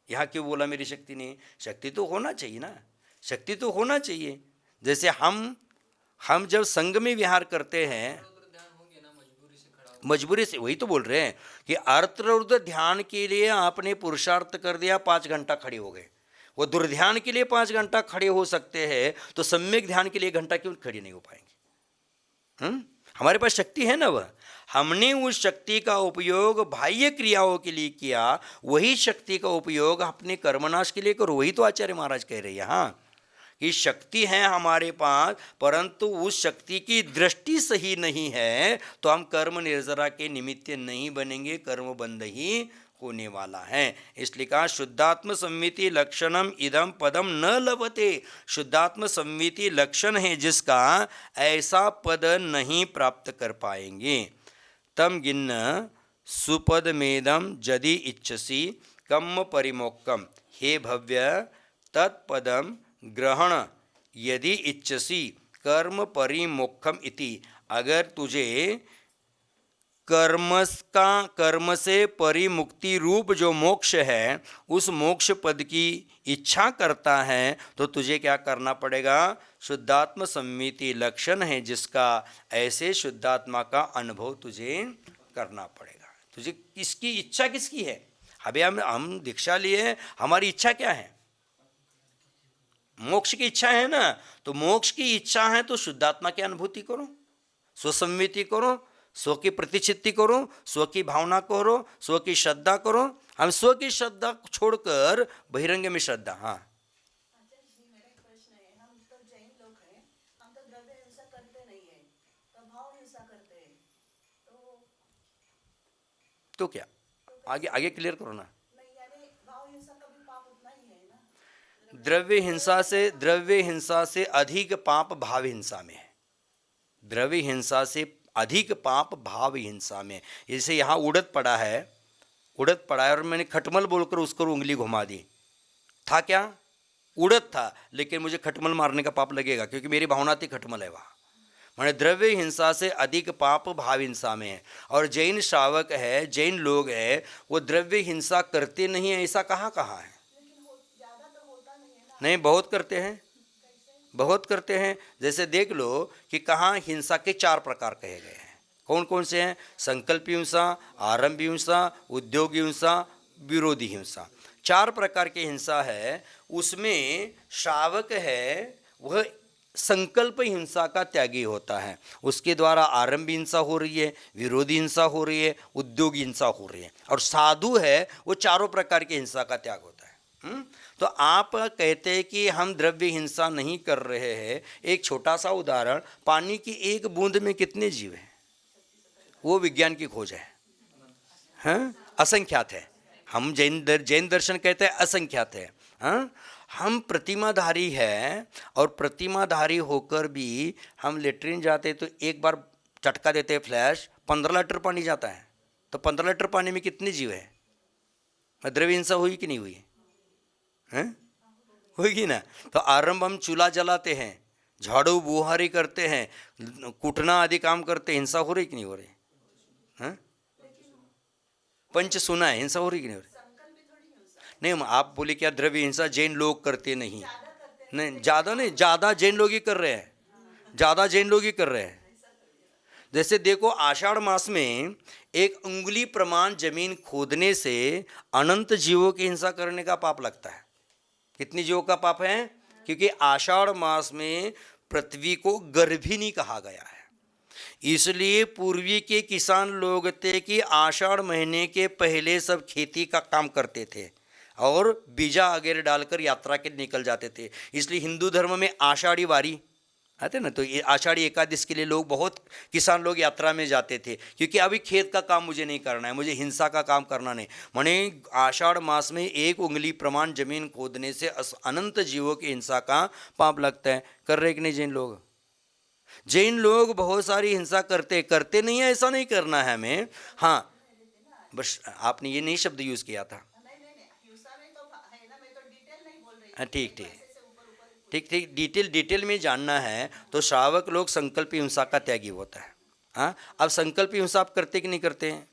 यहाँ क्यों बोला मेरी शक्ति नहीं है? शक्ति तो होना चाहिए ना, शक्ति तो होना चाहिए। जैसे हम जब संघ में विहार करते हैं, मजबूरी से, वही तो बोल रहे हैं कि अर्थ ध्यान के लिए आपने पुरुषार्थ कर दिया, 5 घंटा खड़े हो गए। वो दुर्ध्यान के लिए 5 घंटा खड़े हो सकते हैं, तो सम्यक ध्यान के लिए 1 घंटा क्यों खड़े नहीं हो पाएंगे? हमारे पास शक्ति है ना, वह हमने उस शक्ति का उपयोग बाह्य क्रियाओं के लिए किया, वही शक्ति का उपयोग अपने कर्मनाश के लिए करो। वही तो आचार्य महाराज कह रहे हैं यहाँ कि शक्ति है हमारे पास, परंतु उस शक्ति की दृष्टि सही नहीं है, तो हम कर्म निर्जरा के निमित्त नहीं बनेंगे, कर्म बंध ही होने वाला है। इसलिए कहा शुद्धात्म संविति लक्षणम इदम पदम न लभते। शुद्धात्म संविति लक्षण है जिसका ऐसा पद नहीं प्राप्त कर पाएंगे। तम गिन्न सुपद मेदम यदि इच्छसी कम परिमोक्कम। हे भव्य तत्पदम ग्रहण यदि इच्छसी कर्म परिमोक्षम इति। अगर तुझे कर्म से परिमुक्ति रूप जो मोक्ष है, उस मोक्ष पद की इच्छा करता है, तो तुझे क्या करना पड़ेगा? शुद्धात्म संविति लक्षण है जिसका ऐसे शुद्धात्मा का अनुभव तुझे करना पड़ेगा। तुझे किसकी इच्छा किसकी है? अभी हम दीक्षा लिए, हमारी इच्छा क्या है? मोक्ष की इच्छा है ना। तो मोक्ष की इच्छा है तो शुद्धात्मा की अनुभूति करो, स्वसंविति करो, स्व की प्रतिचित्ति करो, स्व की भावना करो, स्व की श्रद्धा करो। हम स्व की श्रद्धा छोड़कर बहिरंग में श्रद्धा। हाँ, आचार्य जी, मेरा एक प्रश्न है। हम तो जैन लोग हैं, हम तो द्रव्य हिंसा करते नहीं है, तो भाव हिंसा करते हैं, तो क्या आगे आगे क्लियर करो ना। नहीं, यानी भाव हिंसा का भी पाप उतना ही है ना? द्रव्य हिंसा से अधिक पाप भाव हिंसा में है। द्रव्य हिंसा से अधिक पाप भाव हिंसा में। जैसे यहाँ उड़द पड़ा है और मैंने खटमल बोलकर उसको उंगली घुमा दी, था क्या? उड़द था, लेकिन मुझे खटमल मारने का पाप लगेगा क्योंकि मेरी भावना थी खटमल है वहाँ। माने द्रव्य हिंसा से अधिक पाप भाव हिंसा में है। और जैन श्रावक है, जैन लोग है, वो द्रव्य हिंसा करते नहीं है, ऐसा कहाँ है? लेकिन ज्यादा तो होता नहीं है ना? नहीं, बहुत करते हैं, बहुत करते हैं। जैसे देख लो कि कहाँ हिंसा के 4 प्रकार कहे गए हैं। कौन कौन से हैं? संकल्प हिंसा, आरंभ हिंसा, उद्योग हिंसा, विरोधी हिंसा। 4 प्रकार की हिंसा है। उसमें श्रावक है वह संकल्प हिंसा का त्यागी होता है। उसके द्वारा आरंभ हिंसा हो रही है, विरोधी हिंसा हो रही है, उद्योग हिंसा हो रही है। और साधु है वो चारों प्रकार की हिंसा का त्याग होता है। तो आप कहते हैं कि हम द्रव्य हिंसा नहीं कर रहे हैं। एक छोटा सा उदाहरण, पानी की एक बूंद में कितने जीव हैं? वो विज्ञान की खोज है, हाँ? असंख्यात है। हम जैन दर्शन कहते हैं असंख्यात है। हाँ, हम प्रतिमाधारी है और प्रतिमाधारी होकर भी हम लेटरिन जाते तो एक बार झटका देते हैं फ्लैश, 15 लीटर पानी जाता है। तो 15 लीटर पानी में कितने जीव है? द्रव्य हिंसा हुई कि नहीं हुई? हैं? होगी ना। तो आरंभ हम चूल्हा जलाते हैं, झाड़ू बुहारी करते हैं, कूटना आदि काम करते हैं, हिंसा हो रही कि नहीं हो रही? हैं? पंच सुना है, हिंसा हो रही कि नहीं हो रही? नहीं, आप बोले क्या द्रव्य हिंसा जैन लोग करते नहीं? नहीं, ज़्यादा नहीं, ज़्यादा जैन लोग ही कर रहे हैं, ज़्यादा जैन लोग ही कर रहे हैं। जैसे देखो, आषाढ़ मास में एक उंगली प्रमाण जमीन खोदने से अनंत जीवों की हिंसा करने का पाप लगता है। कितनी जीवों का पाप है? क्योंकि आषाढ़ मास में पृथ्वी को गर्भिणी कहा गया है। इसलिए पूर्वी के किसान लोग थे कि आषाढ़ महीने के पहले सब खेती का काम करते थे और बीजा वगैरह डालकर यात्रा के निकल जाते थे। इसलिए हिंदू धर्म में आषाढ़ी वारी आते ना, तो ये आषाढ़ी एकादशी के लिए लोग, बहुत किसान लोग यात्रा में जाते थे, क्योंकि अभी खेत का काम मुझे नहीं करना है, मुझे हिंसा का काम करना नहीं। माने आषाढ़ मास में एक उंगली प्रमाण जमीन खोदने से अनंत जीवों की हिंसा का पाप लगता है। कर रहे कि नहीं जैन लोग? जैन लोग बहुत सारी हिंसा करते नहीं है, ऐसा नहीं करना है हमें। हाँ, बस आपने ये नहीं शब्द यूज़ किया था। ठीक, डिटेल में जानना है तो श्रावक लोग संकल्प हिंसा का त्यागी होता है। हाँ, अब संकल्प हिंसा आप करते कि नहीं करते हैं?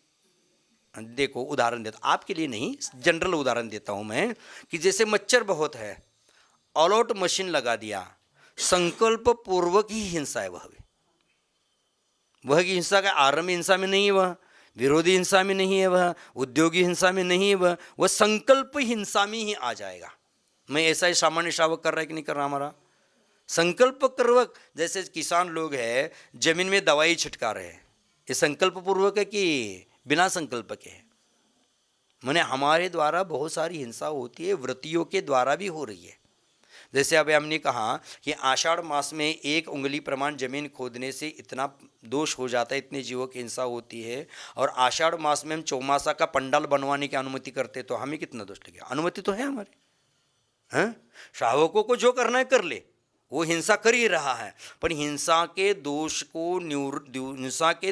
देखो, उदाहरण देता, आपके लिए नहीं, जनरल उदाहरण देता हूँ मैं, कि जैसे मच्छर बहुत है, ऑल आउट मशीन लगा दिया, संकल्प पूर्वक ही हिंसा है। वह की हिंसा का आरंभ हिंसा में नहीं है, वह विरोधी हिंसा में नहीं है, वह उद्योगी हिंसा में नहीं है, वह संकल्प हिंसा में ही आ जाएगा। मैं ऐसा ही सामान्य श्रावक कर रहा है कि नहीं कर रहा? हमारा संकल्प पूर्वक, जैसे किसान लोग हैं जमीन में दवाई छिटका रहे हैं, ये संकल्प पूर्वक है कि बिना संकल्प के है? मैंने हमारे द्वारा बहुत सारी हिंसा होती है, व्रतियों के द्वारा भी हो रही है। जैसे अभी हमने कहा कि आषाढ़ मास में एक उंगली प्रमाण जमीन खोदने से इतना दोष हो जाता है, इतने जीवों की हिंसा होती है, और आषाढ़ मास में हम चौमासा का पंडाल बनवाने की अनुमति करते, तो हमें कितना दोष लगेगा? अनुमति तो है हमारी। हैं? श्रावकों को जो करना है कर ले, वो हिंसा कर ही रहा है, पर हिंसा के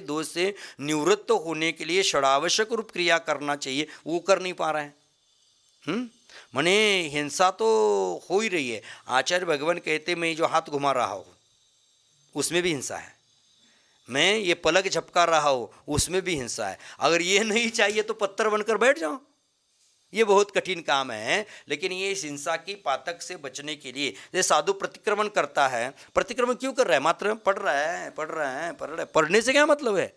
दोष से निवृत्त होने के लिए षडावश्यक रूप क्रिया करना चाहिए, वो कर नहीं पा रहे हैं। माने हिंसा तो हो ही रही है। आचार्य भगवान कहते, मैं जो हाथ घुमा रहा हूँ उसमें भी हिंसा है, मैं ये पलक झपका रहा हूँ उसमें भी हिंसा है। अगर ये नहीं चाहिए तो पत्थर बनकर बैठ जाओ, ये बहुत कठिन काम है। लेकिन ये इस हिंसा की पातक से बचने के लिए, जैसे साधु प्रतिक्रमण करता है, प्रतिक्रमण क्यों कर रहा है? मात्र पढ़ रहा है। पढ़ने से क्या मतलब है?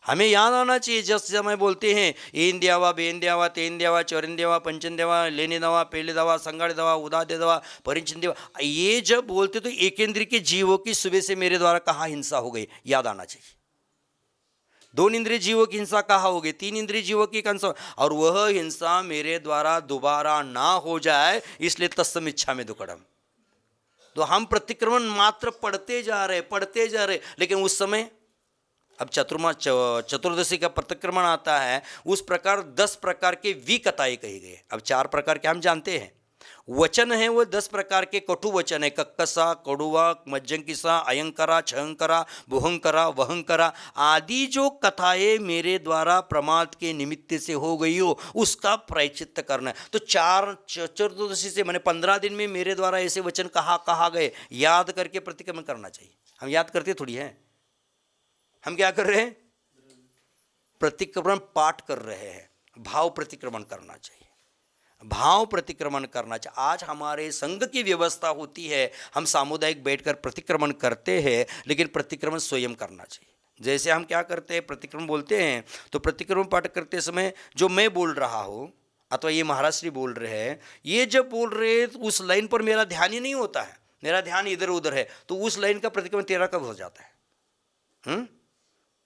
हमें याद आना चाहिए, जिस समय बोलते हैं एन द्यावा, बेन द्यावा, तेन द्यावा, चौरन द्यावा, पंचन द्यावा, लेने दवा, पेले दवा, संगाड़ दवा, उदादे दवा, परिचन देवा, ये जब बोलते तो एकेंद्र के जीवों की सुबह से मेरे द्वारा कहाँ हिंसा हो गई, याद आना चाहिए। 2 इंद्रिय जीवों की हिंसा कहाँ होगी? 3 इंद्रिय जीवों की हिंसा, और वह हिंसा मेरे द्वारा दोबारा ना हो जाए इसलिए तत्सम इच्छा में दुक्कड़म। तो हम प्रतिक्रमण मात्र पढ़ते जा रहे, लेकिन उस समय अब चतुर्दशी का प्रतिक्रमण आता है, उस प्रकार 10 प्रकार के विकताएं कही गई। अब 4 प्रकार के हम जानते हैं, वचन है वो 10 प्रकार के कटु वचन है, कक्कसा, कड़ुआ, मज्जंकिसा, अयंकरा, छहंकरा, बुहंकरा, वहंकरा आदि जो कथाएं मेरे द्वारा प्रमाद के निमित्त से हो गई हो उसका प्रायश्चित्त करना है। तो 4 चतुर्दशी से मैंने 15 दिन में मेरे द्वारा ऐसे वचन कहा गए याद करके प्रतिक्रमण करना चाहिए। हम याद करते थोड़ी हैं, हम क्या कर रहे हैं? प्रतिक्रमण पाठ कर रहे हैं। भाव प्रतिक्रमण करना चाहिए, भाव प्रतिक्रमण करना चाहिए। आज हमारे संघ की व्यवस्था होती है, हम सामुदायिक बैठकर प्रतिक्रमण करते हैं, लेकिन प्रतिक्रमण स्वयं करना चाहिए। जैसे हम क्या करते हैं, प्रतिक्रमण बोलते हैं तो प्रतिक्रमण पाठ करते समय जो मैं बोल रहा हूँ अथवा ये महाराज श्री बोल रहे हैं, ये जब बोल रहे हैं तो उस लाइन पर मेरा ध्यान ही नहीं होता है, मेरा ध्यान इधर उधर है, तो उस लाइन का प्रतिक्रमण तेरा कब हो जाता है?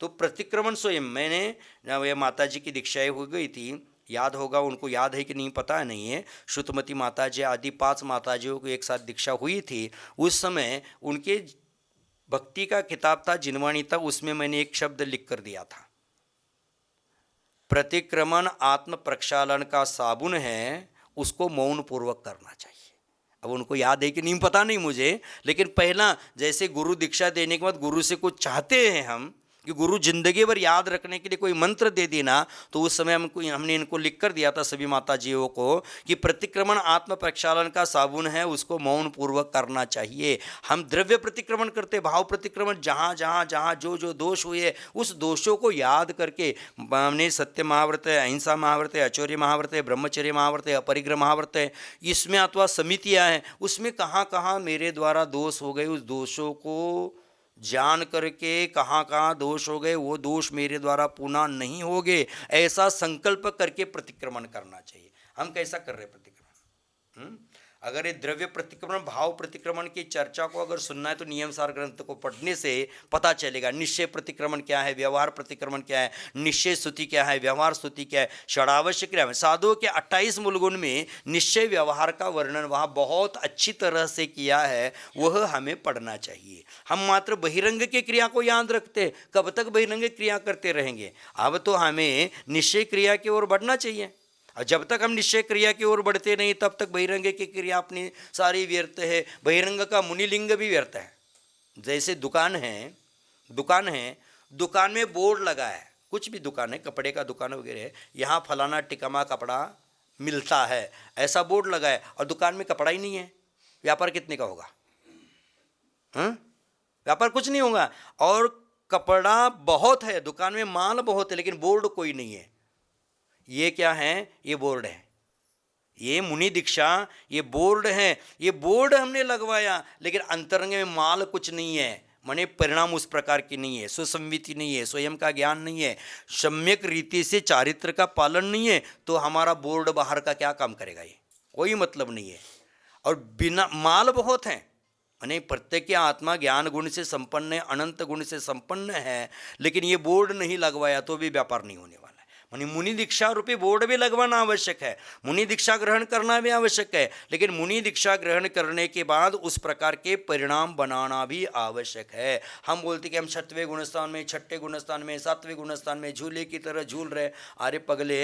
तो प्रतिक्रमण स्वयं, मैंने ये माता जी की दीक्षाएँ हो गई थी, याद होगा उनको, याद है कि नहीं पता नहीं है, श्रुतमती माता जी आदि 5 माताजियों को एक साथ दीक्षा हुई थी। उस समय उनके भक्ति का किताब था, जिनवाणी था, उसमें मैंने एक शब्द लिख कर दिया था, प्रतिक्रमण आत्म प्रक्षालन का साबुन है, उसको मौन पूर्वक करना चाहिए। अब उनको याद है कि नहीं पता नहीं मुझे, लेकिन पहला जैसे गुरु दीक्षा देने के बाद गुरु से कुछ चाहते हैं हम कि गुरु जिंदगी भर याद रखने के लिए कोई मंत्र दे देना, तो उस समय हमने इनको लिख कर दिया था सभी माताजियों को कि प्रतिक्रमण आत्म प्रक्षालन का साबुन है, उसको मौन पूर्वक करना चाहिए। हम द्रव्य प्रतिक्रमण करते, भाव प्रतिक्रमण जहाँ जो दोष हुए उस दोषों को याद करके हमने सत्य महाव्रत है, अहिंसा महाव्रत है, अचौर्य महाव्रत है, ब्रह्मचर्य महाव्रत है, अपरिग्रह महाव्रत है, इसमें अथवा समितियाँ हैं, उसमें कहाँ मेरे द्वारा दोष हो गए, उस दोषों को जान करके कहाँ दोष हो गए, वो दोष मेरे द्वारा पुनः नहीं होंगे, ऐसा संकल्प करके प्रतिक्रमण करना चाहिए। हम कैसा कर रहे हैं प्रतिक्रमण? अगर ये द्रव्य प्रतिक्रमण भाव प्रतिक्रमण की चर्चा को अगर सुनना है तो नियमसार ग्रंथ को पढ़ने से पता चलेगा। निश्चय प्रतिक्रमण क्या है, व्यवहार प्रतिक्रमण क्या है, निश्चय स्तुति क्या है, व्यवहार स्तुति क्या है, षडावश्य क्रिया है। साधुओं के 28 मूलगुण में निश्चय व्यवहार का वर्णन वहाँ बहुत अच्छी तरह से किया है, वह हमें पढ़ना चाहिए। हम मात्र बहिरंग की क्रिया को याद रखते, कब तक बहिरंग क्रिया करते रहेंगे? अब तो हमें निश्चय क्रिया की ओर बढ़ना चाहिए, और जब तक हम निश्चय क्रिया की ओर बढ़ते नहीं तब तक बहिरंग की क्रिया अपनी सारी व्यर्थ है। बहिरंग का मुनिलिंग भी व्यर्थ है। जैसे दुकान है, दुकान में बोर्ड लगा है, कुछ भी दुकान है, कपड़े का दुकान वगैरह है, यहाँ फलाना टिकामा कपड़ा मिलता है, ऐसा बोर्ड लगा है, और दुकान में कपड़ा ही नहीं है, व्यापार कितने का होगा? व्यापार कुछ नहीं होगा। और कपड़ा बहुत है, दुकान में माल बहुत है, लेकिन बोर्ड कोई नहीं है। ये क्या है? ये बोर्ड है, ये मुनि दीक्षा, ये बोर्ड है। ये बोर्ड हमने लगवाया, लेकिन अंतरंग में माल कुछ नहीं है, माने परिणाम उस प्रकार की नहीं है, सुसंविति नहीं है, स्वयं का ज्ञान नहीं है, सम्यक रीति से चारित्र का पालन नहीं है, तो हमारा बोर्ड बाहर का क्या काम करेगा? ये कोई मतलब नहीं है। और बिना माल बहुत है, माने प्रत्येक आत्मा ज्ञान गुण से संपन्न है, अनंत गुण से संपन्न है, लेकिन ये बोर्ड नहीं लगवाया तो भी व्यापार नहीं होने वाला है। मानी मुनि दीक्षा रूपी बोर्ड भी लगवाना आवश्यक है, मुनि दीक्षा ग्रहण करना भी आवश्यक है, लेकिन मुनि दीक्षा ग्रहण करने के बाद उस प्रकार के परिणाम बनाना भी आवश्यक है। हम बोलते कि हम 6वें गुणस्थान में, 6ठे गुणस्थान में, 7वें गुणस्थान में झूले की तरह झूल रहे। अरे पगले,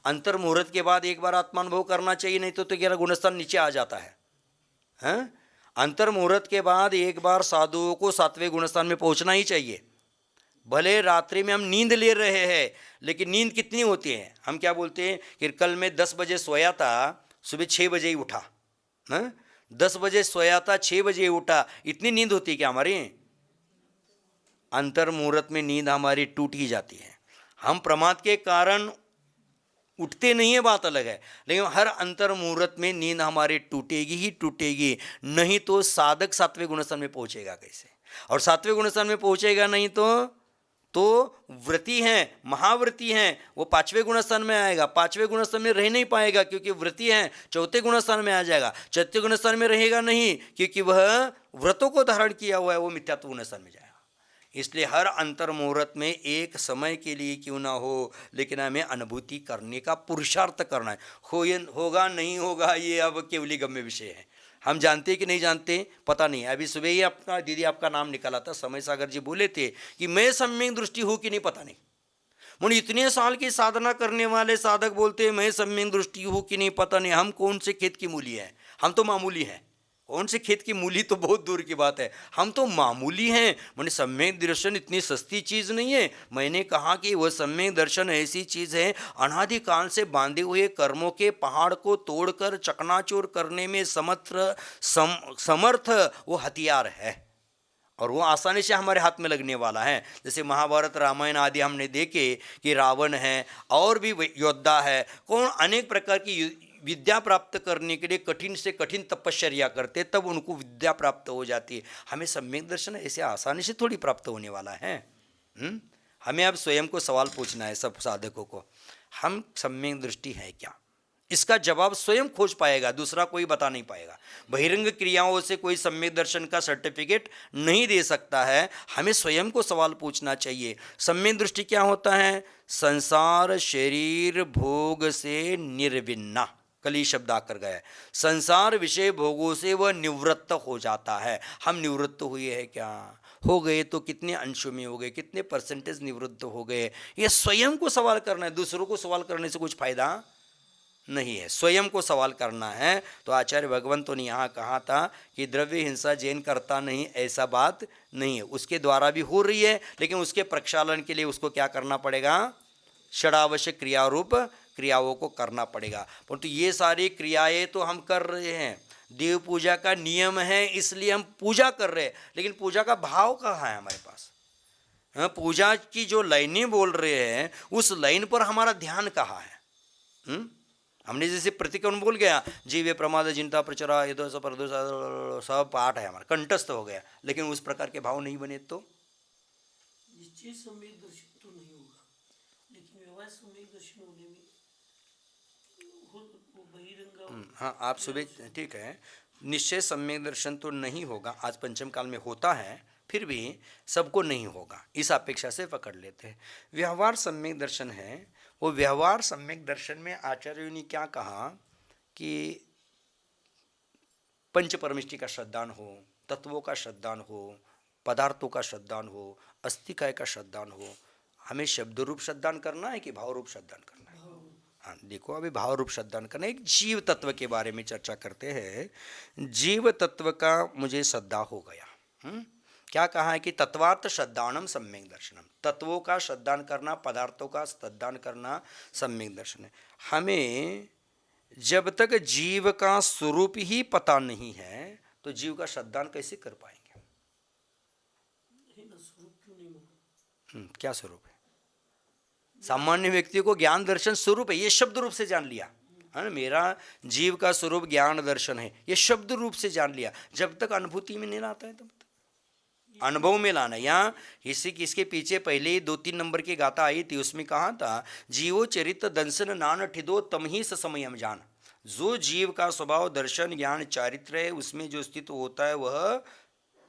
अंतर मुहूर्त के बाद एक बार आत्मानुभव करना चाहिए, नहीं तो 11 गुणस्थान नीचे आ जाता है। अंतर मुहूर्त के बाद एक बार साधुओं को 7वें गुणस्थान में पहुंचना ही चाहिए। भले रात्रि में हम नींद ले रहे हैं, लेकिन नींद कितनी होती है? हम क्या बोलते हैं कि कल मैं 10 बजे सोया था, सुबह 6 बजे ही उठा। 10 बजे सोया था, 6 बजे ही उठा, इतनी नींद होती है क्या हमारी? अंतर मुहूर्त में नींद हमारी टूट ही जाती है। हम प्रमाद के कारण उठते नहीं है, बात अलग है, लेकिन हर अंतर मुहूर्त में नींद हमारी टूटेगी ही टूटेगी, नहीं तो साधक 7वें गुणस्थान में पहुंचेगा कैसे? और 7वें गुणस्थान में पहुंचेगा नहीं तो व्रती हैं, महाव्रती हैं, वो 5वें गुणस्थान में आएगा। 5वें गुणस्थान में रह नहीं पाएगा क्योंकि व्रती हैं, 4थे गुणस्थान में आ जाएगा। 4थे गुणस्थान में रहेगा नहीं क्योंकि वह व्रतों को धारण किया हुआ है, वो मिथ्यात्व गुणस्थान में जाएगा। इसलिए हर अंतर मुहूर्त में एक समय के लिए क्यों ना हो, लेकिन हमें अनुभूति करने का पुरुषार्थ करना है। होगा नहीं होगा ये अब केवली गम्य विषय है। हम जानते कि नहीं जानते पता नहीं। अभी सुबह ही अपना दीदी आपका नाम निकाला था, समय सागर जी बोले थे कि मैं सम्यक दृष्टि हूँ कि नहीं पता नहीं। मुझे इतने साल की साधना करने वाले साधक बोलते हैं मैं सम्यक दृष्टि हूँ कि नहीं पता नहीं। हम कौन से खेत की मूली हैं? हम तो मामूली हैं। कौन से खेत की मूली तो बहुत दूर की बात है, हम तो मामूली हैं। मैंने सम्यक दर्शन इतनी सस्ती चीज़ नहीं है। मैंने कहा कि वह सम्यक दर्शन ऐसी चीज़ है, अनादिकाल से बांधे हुए कर्मों के पहाड़ को तोड़कर चकनाचूर करने में समर्थ वो हथियार है, और वो आसानी से हमारे हाथ में लगने वाला है। जैसे महाभारत रामायण आदि हमने देखे कि रावण है और भी योद्धा है, कौन अनेक प्रकार की विद्या प्राप्त करने के लिए कठिन से कठिन तपश्चर्या करते, तब उनको विद्या प्राप्त हो जाती है। हमें सम्यक दर्शन ऐसे आसानी से थोड़ी प्राप्त होने वाला है। हमें अब स्वयं को सवाल पूछना है, सब साधकों को, हम सम्यक दृष्टि है क्या? इसका जवाब स्वयं खोज पाएगा, दूसरा कोई बता नहीं पाएगा। बहिरंग क्रियाओं से कोई सम्यक दर्शन का सर्टिफिकेट नहीं दे सकता है। हमें स्वयं को सवाल पूछना चाहिए, सम्यक दृष्टि क्या होता है? संसार शरीर भोग से निर्विन्ना, कल ही शब्द आकर गया है। संसार विषय भोगों से वह निवृत्त हो जाता है। हम निवृत्त हुए हैं क्या? हो गए तो कितने अंशों में हो गए, कितने परसेंटेज निवृत्त हो गए? ये स्वयं को सवाल करना है, दूसरों को सवाल करने से कुछ फायदा नहीं है। स्वयं को सवाल करना है। तो आचार्य भगवंतों ने यहाँ कहा था कि द्रव्य हिंसा जैन करता नहीं, ऐसा बात नहीं है। उसके द्वारा भी हो रही है, लेकिन उसके प्रक्षालन के लिए उसको क्या करना पड़ेगा? षडावश्यक क्रियारूप क्रियाओं को करना पड़ेगा। परंतु ये सारी क्रियाएं तो हम कर रहे हैं, देव पूजा का नियम है इसलिए हम पूजा कर रहे हैं, लेकिन पूजा का भाव कहाँ है हमारे पास? पूजा की जो लाइनें बोल रहे हैं उस लाइन पर हमारा ध्यान कहाँ है? हमने जैसे प्रतिक्रमण बोल गया, जीव प्रमाद चिंता प्रचरा ये तो सब पाठ है हमारा, कंठस्थ हो गया, लेकिन उस प्रकार के भाव नहीं बने तो निश्चय सम्यक दर्शन तो नहीं होगा, लेकिन व्यवहार सम्यक दर्शन होने में वो बहिरंग। हाँ, आप सुबह ठीक है, निश्चय सम्यक दर्शन तो नहीं होगा। आज पंचम काल में होता है, फिर भी सबको नहीं होगा, इस अपेक्षा से पकड़ लेते हैं। व्यवहार सम्यक दर्शन है। वो व्यवहार सम्यक दर्शन में आचार्यों ने क्या कहा कि पंच परमिष्टि का श्रद्धान हो, तत्वों का श्रद्धान हो, पदार्थों का श्रद्धान हो, अस्थिकाय का श्रद्धान हो। हमें शब्द रूप श्रद्धान करना है कि भाव रूप श्रद्धान करना है? हाँ, देखो अभी भाव रूप श्रद्धान करना। एक जीव तत्व के बारे में चर्चा करते हैं। जीव तत्व का मुझे श्रद्धा हो गया। क्या कहा है कि तत्वार्थ श्रद्धानम सम्यक दर्शनम, तत्वों का श्रद्धान करना, पदार्थों का श्रद्धान करना सम्यक दर्शन है। हमें जब तक जीव का स्वरूप ही पता नहीं है तो जीव का श्रद्धान कैसे कर पाएंगे? स्वरूप क्यों नहीं होगा? क्या स्वरूप है? सामान्य व्यक्ति को ज्ञान दर्शन स्वरूप है, ये शब्द रूप से जान लिया है ना, मेरा जीव का स्वरूप ज्ञान दर्शन है, ये शब्द रूप से जान लिया। जब तक अनुभूति में नहीं लाता है तब तक अनुभव में लाना। यहाँ इसके पीछे पहले ही 2-3 नंबर की गाथा आई थी, उसमें कहा था जीवो चरित्र दंशन नान ठिदो तम ही समय हम जान। जो जीव का स्वभाव दर्शन ज्ञान चारित्र है उसमें जो स्थित होता है वह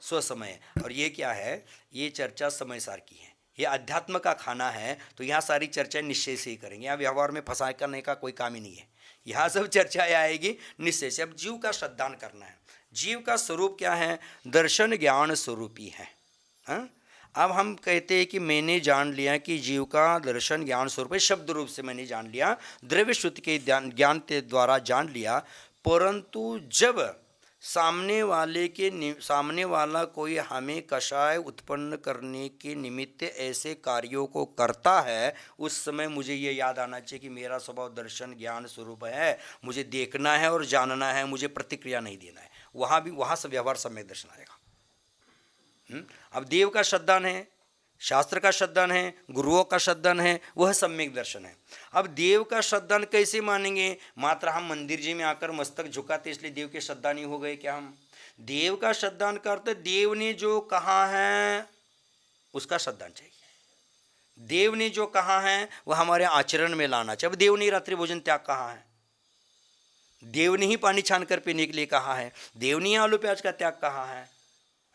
स्वसमय है। और ये क्या है? ये चर्चा समय सार की है, ये अध्यात्म का खाना है। तो यहाँ सारी चर्चाएं निश्चय से ही करेंगे, यहाँ व्यवहार में फंसा करने का कोई काम ही नहीं है। यहाँ सब चर्चाएं आएगी निश्चय से। अब जीव का श्रद्धान करना है। जीव का स्वरूप क्या है? दर्शन ज्ञान स्वरूपी है। हाँ, अब हम कहते हैं कि मैंने जान लिया कि जीव का दर्शन ज्ञान स्वरूप है, शब्द रूप से मैंने जान लिया, द्रव्य श्रुति के ज्ञान के द्वारा जान लिया। परंतु जब सामने वाला कोई हमें कषाय उत्पन्न करने के निमित्त ऐसे कार्यों को करता है, उस समय मुझे ये याद आना चाहिए कि मेरा स्वभाव दर्शन ज्ञान स्वरूप है, मुझे देखना है और जानना है, मुझे प्रतिक्रिया नहीं देना है। वहाँ से व्यवहार सम्यक दर्शन आएगा। अब देव का श्रद्धान है, शास्त्र का श्रद्धान है, गुरुओं का श्रद्धान है, वह सम्यक दर्शन है। अब देव का श्रद्धान कैसे मानेंगे? मात्र हम मंदिर जी में आकर मस्तक झुकाते इसलिए देव के श्रद्धानी हो गए क्या हम? देव का श्रद्धान करते देव ने जो कहा है उसका श्रद्धान चाहिए। देव ने जो कहा है वह हमारे आचरण में लाना चाहिए। अब देव ने रात्रि भोजन त्याग कहा है, देव ने ही पानी छान कर पीने के लिए कहा है, देव ने आलू प्याज का त्याग कहा है,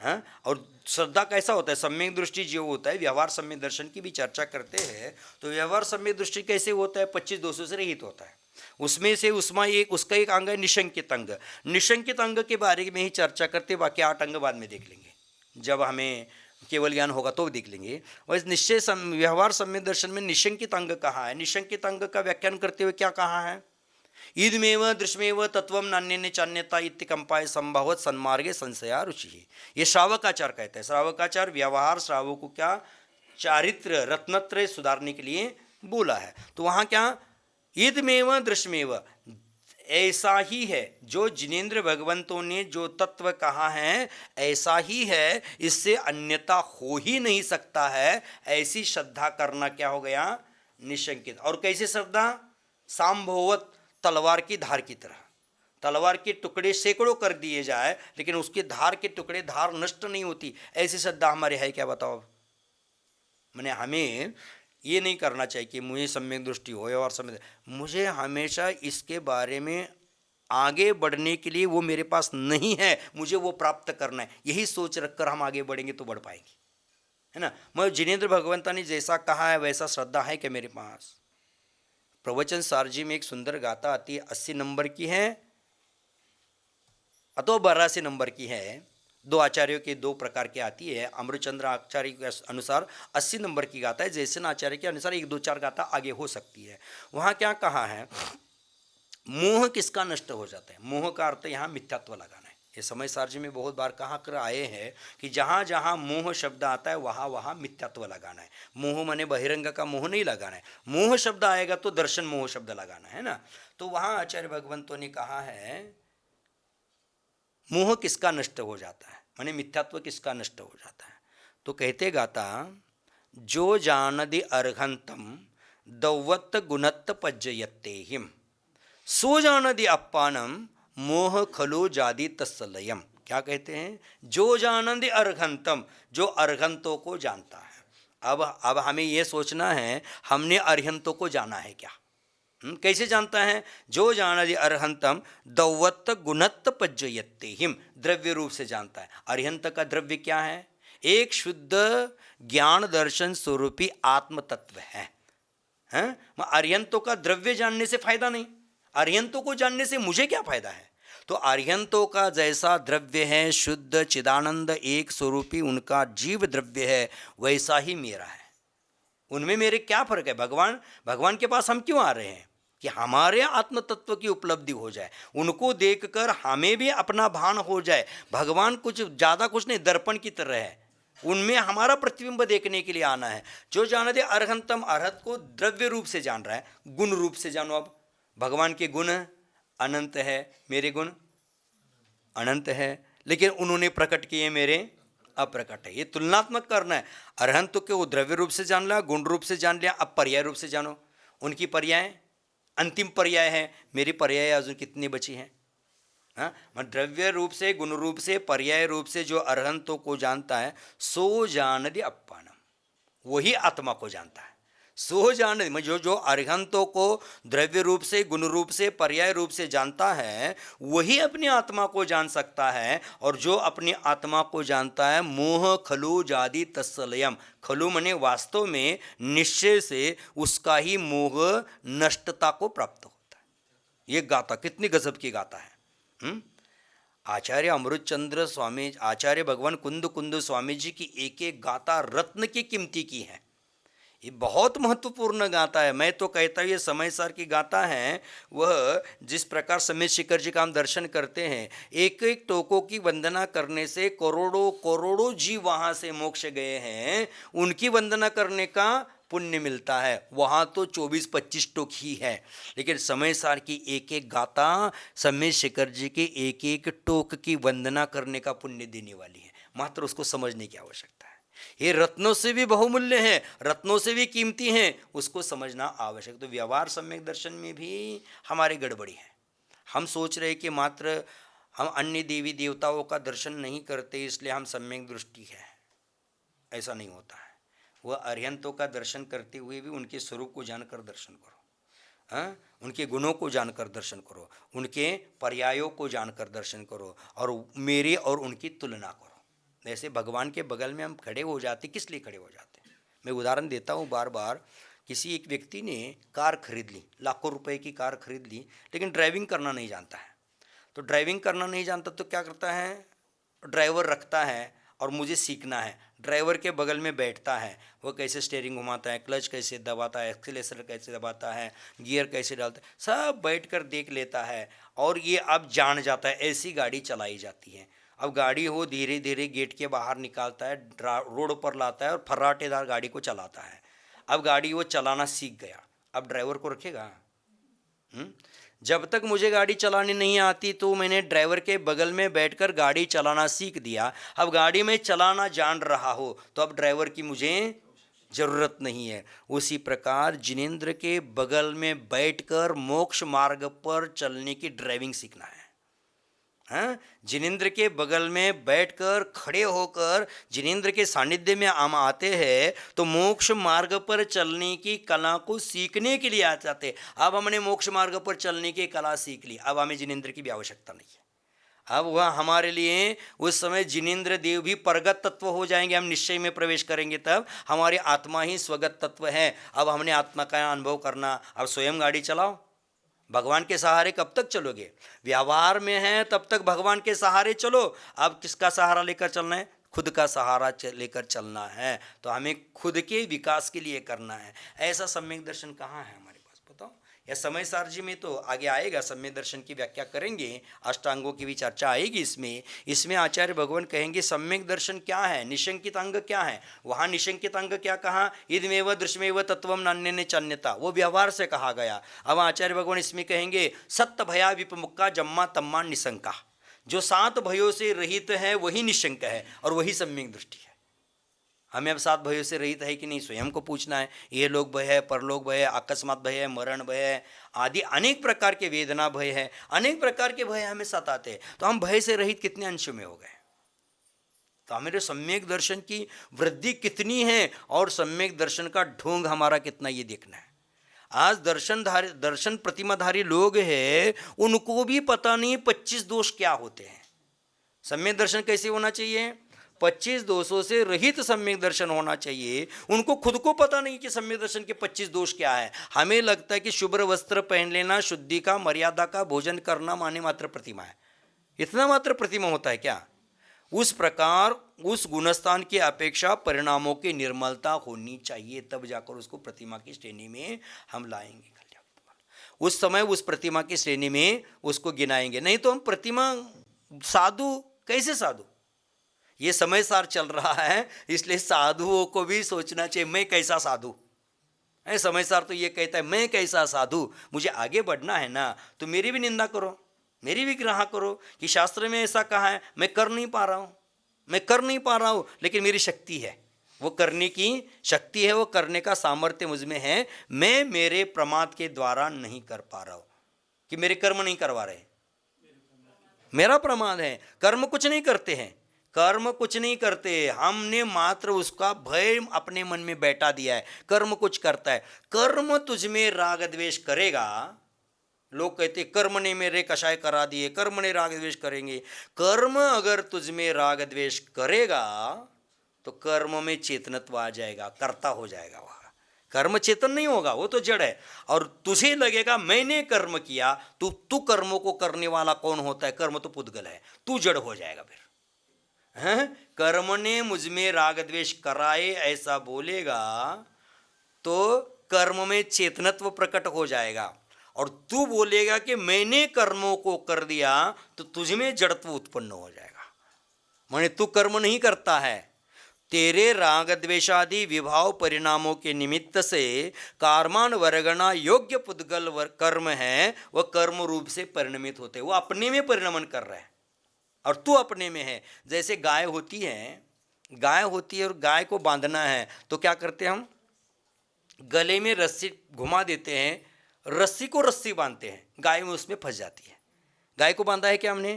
हाँ, और श्रद्धा कैसा होता है, सम्यक दृष्टि जो होता है, व्यवहार सम्यक दर्शन की भी चर्चा करते हैं। तो व्यवहार सम्यक दृष्टि कैसे होता है, 25 दोषों से रहित होता है। उसमें से उसका एक अंग है निशंकित अंग। निशंकित अंग के बारे में ही चर्चा करते, बाकी 8 अंग बाद में देख लेंगे, जब हमें केवल ज्ञान होगा तो देख लेंगे। और इस व्यवहार सम्यक दर्शन में निशंकित अंग कहाँ है, निशंकित अंग का व्याख्यान करते हुए क्या कहा है, ईदमेव दृश्यमेव तत्वम नान्यन्य चान्यता इत्यकंपाय संभवत सन्मार्गे संशया रुचि। ये श्रावकाचार कहते हैं। श्रावकाचार व्यवहार श्रावक को क्या चारित्र रत्नत्रय सुधारने के लिए बोला है। तो वहाँ क्या ईदमेव दृश्यमेव ऐसा ही है, जो जिनेन्द्र भगवंतों ने जो तत्व कहा है ऐसा ही है, इससे अन्यथा हो ही नहीं सकता है। ऐसी श्रद्धा करना क्या हो गया, निशंकित। और कैसी श्रद्धा, सांभवत तलवार की धार की तरह। तलवार के टुकड़े सैकड़ों कर दिए जाए लेकिन उसके धार के टुकड़े धार नष्ट नहीं होती, ऐसी श्रद्धा हमारे है क्या, बताओ। मैंने हमें ये नहीं करना चाहिए कि मुझे सम्यक दृष्टि हो और सम्यक, मुझे हमेशा इसके बारे में आगे बढ़ने के लिए वो मेरे पास नहीं है, मुझे वो प्राप्त करना है, यही सोच रखकर हम आगे बढ़ेंगे तो बढ़ पाएंगे, है ना। मैं जिनेन्द्र भगवंता ने जैसा कहा है वैसा श्रद्धा है क्या मेरे पास। प्रवचन सारजी में एक सुंदर गाथा आती है, 80 नंबर की है अथवा 82 नंबर की है। दो आचार्यों के दो प्रकार की आती है। अमृतचंद्र आचार्य के अनुसार 80 नंबर की गाथा है, जैसे आचार्य के अनुसार 1-2-4 गाथा आगे हो सकती है। वहाँ क्या कहा है, मोह किसका नष्ट हो जाता है। मोह का अर्थ यहाँ मिथ्यात्व लगाना है। ये समय सारजी में बहुत बार कहा कर आए हैं कि जहाँ जहाँ मोह शब्द आता है वहाँ वहाँ मिथ्यात्व लगाना है। मोह माने बहिरंग का मोह नहीं लगाना है, मोह शब्द आएगा तो दर्शन मोह शब्द लगाना है ना। तो वहाँ आचार्य भगवंतों ने कहा है मोह किसका नष्ट हो जाता है, माने मिथ्यात्व किसका नष्ट हो जाता है। तो कहते गाता, जो जानदि अर्हंतम दौवत्त गुणत्त पज्जयत्ते हिम, सो जानदि अप्पानम मोह खलो जादि तत्सलयम। क्या कहते हैं, जो जानदि अर्हंतम, जो अर्हंतों को जानता है। अब हमें ये सोचना है हमने अर्हंतों को जाना है क्या। कैसे जानता है, जो जानदि अर्हंतम दौवत्त गुणत्त पज्जयत्ते हिम, द्रव्य रूप से जानता है। अर्हंत का द्रव्य क्या है, एक शुद्ध ज्ञान दर्शन स्वरूपी आत्म तत्व है। अर्हंतों का द्रव्य जानने से फायदा नहीं, अर्हंतों को जानने से मुझे क्या फायदा है। तो अर्हंतों का जैसा द्रव्य है शुद्ध चिदानंद एक स्वरूपी उनका जीव द्रव्य है, वैसा ही मेरा है। उनमें मेरे क्या फर्क है। भगवान के पास हम क्यों आ रहे हैं, कि हमारे आत्म तत्व की उपलब्धि हो जाए, उनको देखकर हमें भी अपना भान हो जाए। भगवान कुछ ज़्यादा कुछ नहीं, दर्पण की तरह है, उनमें हमारा प्रतिबिंब देखने के लिए आना है। जो जान दे अर्हंतम, अर्हत को द्रव्य रूप से जान रहा है, गुण रूप से जानो। अब भगवान के गुण अनंत है, मेरे गुण अनंत है, लेकिन उन्होंने प्रकट किए, मेरे अप्रकट है। ये तुलनात्मक करना है। अर्हंत के वो द्रव्य रूप से जान लिया, गुण रूप से जान लिया, अब पर्याय रूप से जानो। उनकी पर्याय अंतिम पर्याय है, मेरी पर्याय अजून कितनी बची हैं। हाँ, द्रव्य रूप से गुण रूप से पर्याय रूप से जो अर्हंतों को जानता है, सो जानदि अप्पानम, वही आत्मा को जानता है। सो जान, जो अर्हंतों को द्रव्य रूप से गुण रूप से पर्याय रूप से जानता है, वही अपनी आत्मा को जान सकता है। और जो अपनी आत्मा को जानता है, मोह खलु जादि तत्सलयम, खलु मने वास्तव में निश्चय से उसका ही मोह नष्टता को प्राप्त होता है। ये गाथा कितनी गजब की गाथा है। आचार्य अमृतचंद्र स्वामी, आचार्य भगवान कुंद स्वामी जी की एक एक गाथा रत्न की कीमती की है। ये बहुत महत्वपूर्ण गाथा है। मैं तो कहता हूँ ये समय सार की गाथा है। वह जिस प्रकार समेत शिखर जी का हम दर्शन करते हैं, एक एक टोकों की वंदना करने से करोड़ों करोड़ों जीव वहाँ से मोक्ष गए हैं, उनकी वंदना करने का पुण्य मिलता है। वहाँ तो 24-25 टोक ही है, लेकिन समय सार की एक एक गाथा समेत शिखर जी के एक एक टोक की वंदना करने का पुण्य देने वाली है। मात्र उसको समझने की आवश्यकता है। ये रत्नों से भी बहुमूल्य हैं, रत्नों से भी कीमती हैं, उसको समझना आवश्यक। तो व्यवहार सम्यक दर्शन में भी हमारी गड़बड़ी है। हम सोच रहे कि मात्र हम अन्य देवी देवताओं का दर्शन नहीं करते इसलिए हम सम्यक दृष्टि है, ऐसा नहीं होता है। वह अर्हंतों का दर्शन करते हुए भी उनके स्वरूप को जानकर दर्शन करो। हाँ, उनके गुणों को जानकर दर्शन करो, उनके पर्यायों को जानकर दर्शन करो, और मेरी और उनकी तुलना करो। ऐसे भगवान के बगल में हम खड़े हो जाते, किस लिए खड़े हो जाते हैं? मैं उदाहरण देता हूँ बार बार। किसी एक व्यक्ति ने कार खरीद ली, लाखों रुपए की कार खरीद ली, लेकिन ड्राइविंग करना नहीं जानता है। तो ड्राइविंग करना नहीं जानता तो क्या करता है, ड्राइवर रखता है और मुझे सीखना है। ड्राइवर के बगल में बैठता है, वो कैसे स्टीयरिंग घुमाता है, क्लच कैसे दबाता है, एक्सीलरेटर कैसे दबाता है, गियर कैसे डालता है, सब बैठकर देख लेता है और ये अब जान जाता है ऐसी गाड़ी चलाई जाती है। अब गाड़ी वो धीरे धीरे गेट के बाहर निकालता है, रोड पर लाता है और फर्राटेदार गाड़ी को चलाता है। अब गाड़ी वो चलाना सीख गया, अब ड्राइवर को रखेगा? जब तक मुझे गाड़ी चलानी नहीं आती तो मैंने ड्राइवर के बगल में बैठकर गाड़ी चलाना सीख दिया। अब गाड़ी में चलाना जान रहा हो तो अब ड्राइवर की मुझे ज़रूरत नहीं है। उसी प्रकार जिनेंद्र के बगल में बैठकर मोक्ष मार्ग पर चलने की ड्राइविंग सीखना है। हाँ, जिनेंद्र के बगल में बैठकर खड़े होकर जिनेंद्र के सानिध्य में हम आते हैं तो मोक्ष मार्ग पर चलने की कला को सीखने के लिए आ जाते। अब हमने मोक्ष मार्ग पर चलने की कला सीख ली, अब हमें जिनेंद्र की भी आवश्यकता नहीं है। अब वह हमारे लिए उस समय जिनेंद्र देव भी परगत तत्व हो जाएंगे। हम निश्चय में प्रवेश करेंगे तब हमारी आत्मा ही स्वगत तत्व है। अब हमने आत्मा का अनुभव करना, अब स्वयं गाड़ी चलाओ। भगवान के सहारे कब तक चलोगे? व्यवहार में है तब तक भगवान के सहारे चलो। अब किसका सहारा लेकर चलना है? खुद का सहारा लेकर चलना है। तो हमें खुद के विकास के लिए करना है। ऐसा सम्यक दर्शन कहाँ है हमारे पास, बताओ? या समय सारजी में तो आगे आएगा, सम्यक दर्शन की व्याख्या करेंगे, अष्टांगों की भी चर्चा आएगी इसमें आचार्य भगवान कहेंगे सम्यक दर्शन क्या है, निशंकित अंग क्या है। वहाँ निशंकित अंग क्या कहा? इदमेव दृश्यमेव तत्वम नान्यन्य चान्यता, वो व्यवहार से कहा गया। अब आचार्य भगवान इसमें कहेंगे सत्य भया विपमुक्का जम्मा तम्मा निशंका, जो 7 भयों से रहित है वही निशंक है और वही सम्यक दृष्टि है। हमें अब 7 भयों से रहित है कि नहीं, स्वयं को पूछना है। ये लोग भय है, परलोक भय है, अकस्मात भय है, मरण भय है, आदि अनेक प्रकार के वेदना भय है, अनेक प्रकार के भय हमें सताते हैं। तो हम भय से रहित कितने अंशों में हो गए? तो हमारे सम्यक दर्शन की वृद्धि कितनी है और सम्यक दर्शन का ढोंग हमारा कितना, ये देखना है। आज दर्शन प्रतिमाधारी लोग हैं, उनको भी पता नहीं 25 दोष क्या होते हैं। सम्यक दर्शन कैसे होना चाहिए? 25 दोषों से रहित सम्यक दर्शन होना चाहिए। उनको खुद को पता नहीं कि सम्यक दर्शन के 25 दोष क्या है। हमें लगता है कि शुभ्र वस्त्र पहन लेना, शुद्धि का, मर्यादा का, भोजन करना माने मात्र प्रतिमा है। इतना मात्र प्रतिमा होता है क्या? उस प्रकार उस गुणस्थान की अपेक्षा परिणामों की निर्मलता होनी चाहिए, तब जाकर उसको प्रतिमा की श्रेणी में हम लाएंगे। उस समय उस प्रतिमा की श्रेणी में उसको गिनाएंगे। नहीं तो हम प्रतिमा साधु, कैसे साधु? ये समय सार चल रहा है, इसलिए साधुओं को भी सोचना चाहिए मैं कैसा साधु। समय सार तो ये कहता है मैं कैसा साधु, मुझे आगे बढ़ना है ना, तो मेरी भी निंदा करो, मेरी भी ग्रहण करो कि शास्त्र में ऐसा कहा है, मैं कर नहीं पा रहा हूँ, लेकिन मेरी शक्ति है, वो करने की शक्ति है, वो करने का सामर्थ्य मुझ में है। मैं मेरे प्रमाद के द्वारा नहीं कर पा रहा हूँ कि मेरे कर्म नहीं करवा रहे, मेरा प्रमाद है। कर्म कुछ नहीं करते हैं, कर्म कुछ नहीं करते, हमने मात्र उसका भय अपने मन में बैठा दिया है। कर्म कुछ करता है, कर्म तुझ में राग द्वेष करेगा। लोग कहते कर्म ने मेरे कषाय करा दिए, कर्म ने राग द्वेष करेंगे। कर्म अगर तुझ में राग द्वेष करेगा तो कर्म में चेतनत्व आ जाएगा, कर्ता हो जाएगा। वह कर्म चेतन नहीं होगा, वो तो जड़ है। और तुझे लगेगा मैंने कर्म किया, तू कर्मों को करने वाला कौन होता है? कर्म तो पुद्गल है, तू जड़ हो जाएगा। फिर कर्म ने मुझ में राग द्वेष कराए ऐसा बोलेगा तो कर्म में चेतनत्व प्रकट हो जाएगा। और तू बोलेगा कि मैंने कर्मों को कर दिया तो तुझ में जड़त्व उत्पन्न हो जाएगा। माने तू कर्म नहीं करता है, तेरे राग द्वेषादि विभाव परिणामों के निमित्त से कार्मान वर्गणा योग्य पुद्गल कर्म है, वह कर्म रूप से परिणमित होते, वो अपने में परिणमन कर रहे हैं और तू अपने में है। जैसे गाय होती है और गाय को बांधना है तो क्या करते हैं हम? गले में रस्सी घुमा देते हैं, रस्सी को रस्सी बांधते हैं, गाय में उसमें फंस जाती है। गाय को बांधा है क्या हमने?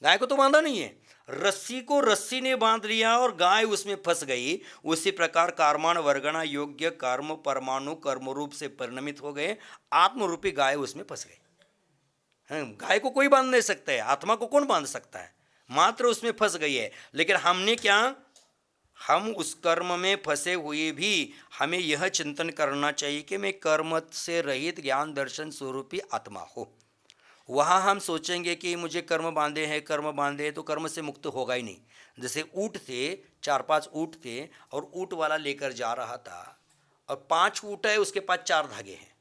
गाय को तो बांधा नहीं है, रस्सी को रस्सी ने बांध लिया और गाय उसमें फंस गई। उसी प्रकार कार्मान वर्गणा योग्य कर्म परमाणु कर्म रूप से परिणमित हो गए, आत्मरूपी गाय उसमें फंस गई। गाय को कोई बांध नहीं सकता है, आत्मा को कौन बांध सकता है? मात्र उसमें फंस गई है। लेकिन हमने क्या, हम उस कर्म में फंसे हुए भी हमें यह चिंतन करना चाहिए कि मैं कर्म से रहित ज्ञान दर्शन स्वरूपी आत्मा हो। वहाँ हम सोचेंगे कि मुझे कर्म बांधे हैं, कर्म बांधे हैं, तो कर्म से मुक्त होगा ही नहीं। जैसे ऊँट थे, 4-5 ऊँट थे और ऊँट वाला लेकर जा रहा था और 5 ऊँट है, उसके पास 4 धागे हैं।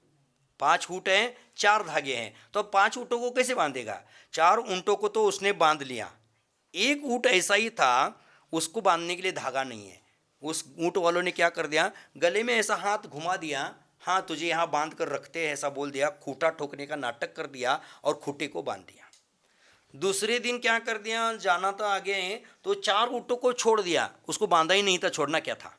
5 ऊँट हैं, 4 धागे हैं, तो अब 5 ऊँटों को कैसे बांधेगा? 4 ऊँटों को तो उसने बांध लिया, एक ऊँट ऐसा ही था, उसको बांधने के लिए धागा नहीं है। उस ऊँट वालों ने क्या कर दिया, गले में ऐसा हाथ घुमा दिया, हाँ तुझे यहाँ बांध कर रखते हैं ऐसा बोल दिया, खूंटा ठोकने का नाटक कर दिया और खूंटे को बांध दिया। दूसरे दिन क्या कर दिया, जाना था आगे तो 4 ऊँटों को छोड़ दिया, उसको बांधा ही नहीं था, छोड़ना क्या था?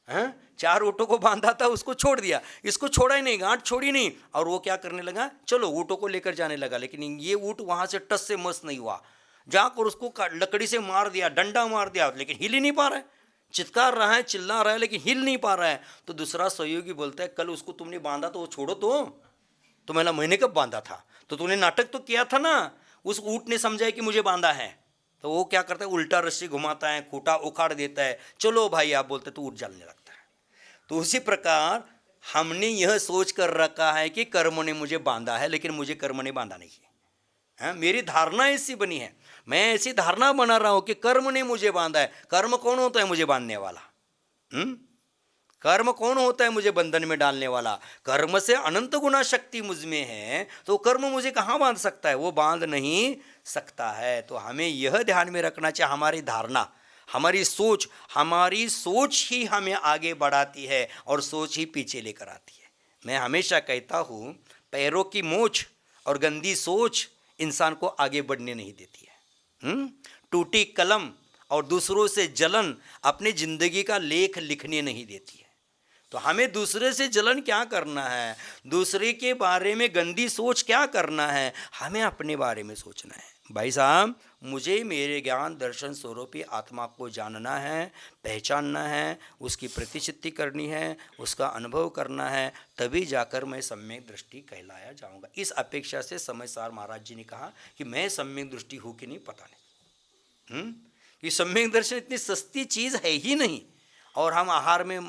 हैं, 4 ऊँटों को बांधा था, उसको छोड़ दिया, इसको छोड़ा ही नहीं, गांठ छोड़ी नहीं। और वो क्या करने लगा, चलो ऊँटों को लेकर जाने लगा। लेकिन ये ऊँट वहाँ से टस से मस नहीं हुआ, जाकर उसको लकड़ी से मार दिया, डंडा मार दिया, लेकिन हिल ही नहीं पा रहा है, चित्कार रहा है, चिल्ला रहा है, लेकिन हिल नहीं पा रहा है। तो दूसरा सहयोगी बोलता है, कल उसको तुमने बांधा तो वो छोड़ो तो मैंने कब बांधा था, तो तूने नाटक तो किया था ना। उस ऊँट ने समझा है कि मुझे बांधा है, तो वो क्या करता है, उल्टा रस्सी घुमाता है, खूंटा उखाड़ देता है, चलो भाई आप बोलते तो ऊँट जलने लगता है। तो उसी प्रकार हमने यह सोच कर रखा है कि कर्म ने मुझे बांधा है, लेकिन मुझे कर्म ने बांधा नहीं है। मेरी धारणा ऐसी बनी है, मैं ऐसी धारणा बना रहा हूं कि कर्म ने मुझे बांधा है। कर्म कौन होता है मुझे बांधने वाला? कर्म कौन होता है मुझे बंधन में डालने वाला? कर्म से अनंत गुना शक्ति मुझ में है, तो कर्म मुझे कहाँ बांध सकता है? वो बांध नहीं सकता है। तो हमें यह ध्यान में रखना चाहिए, हमारी धारणा, हमारी सोच ही हमें आगे बढ़ाती है और सोच ही पीछे लेकर आती है। मैं हमेशा कहता हूँ, पैरों की मोच और गंदी सोच इंसान को आगे बढ़ने नहीं देती है। टूटी कलम और दूसरों से जलन अपनी जिंदगी का लेख लिखने नहीं देती है। तो हमें दूसरे से जलन क्या करना है, दूसरे के बारे में गंदी सोच क्या करना है, हमें अपने बारे में सोचना है। भाई साहब, मुझे मेरे ज्ञान दर्शन स्वरूपी आत्मा को जानना है, पहचानना है, उसकी प्रतिचित्ति करनी है, उसका अनुभव करना है, तभी जाकर मैं सम्यक दृष्टि कहलाया जाऊंगा। इस अपेक्षा से समयसार महाराज जी ने कहा कि मैं सम्यक दृष्टि हूँ कि नहीं पता नहीं। कि सम्यक दर्शन इतनी सस्ती चीज़ है ही नहीं। और हम आहार में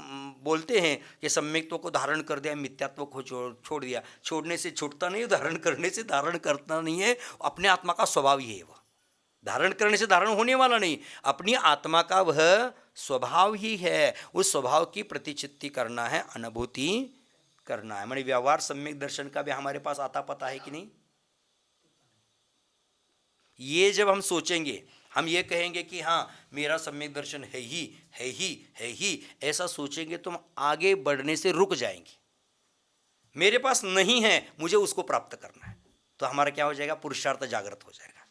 बोलते हैं कि सम्यक्त्व को धारण कर दिया, मिथ्यात्व को छोड़ दिया। छोड़ने से छूटता नहीं, धारण करने से धारण करता नहीं है। अपने आत्मा का स्वभाव ही है, वह धारण करने से धारण होने वाला नहीं, अपनी आत्मा का वह स्वभाव ही है। उस स्वभाव की प्रतिचित्ति करना है, अनुभूति करना है। माने व्यवहार सम्यक दर्शन का भी हमारे पास आता पता है कि नहीं? ये जब हम सोचेंगे, हम ये कहेंगे कि हाँ मेरा सम्यक दर्शन है ही, ऐसा सोचेंगे तो हम आगे बढ़ने से रुक जाएंगे। मेरे पास नहीं है, मुझे उसको प्राप्त करना है, तो हमारा क्या हो जाएगा, पुरुषार्थ जागृत हो जाएगा।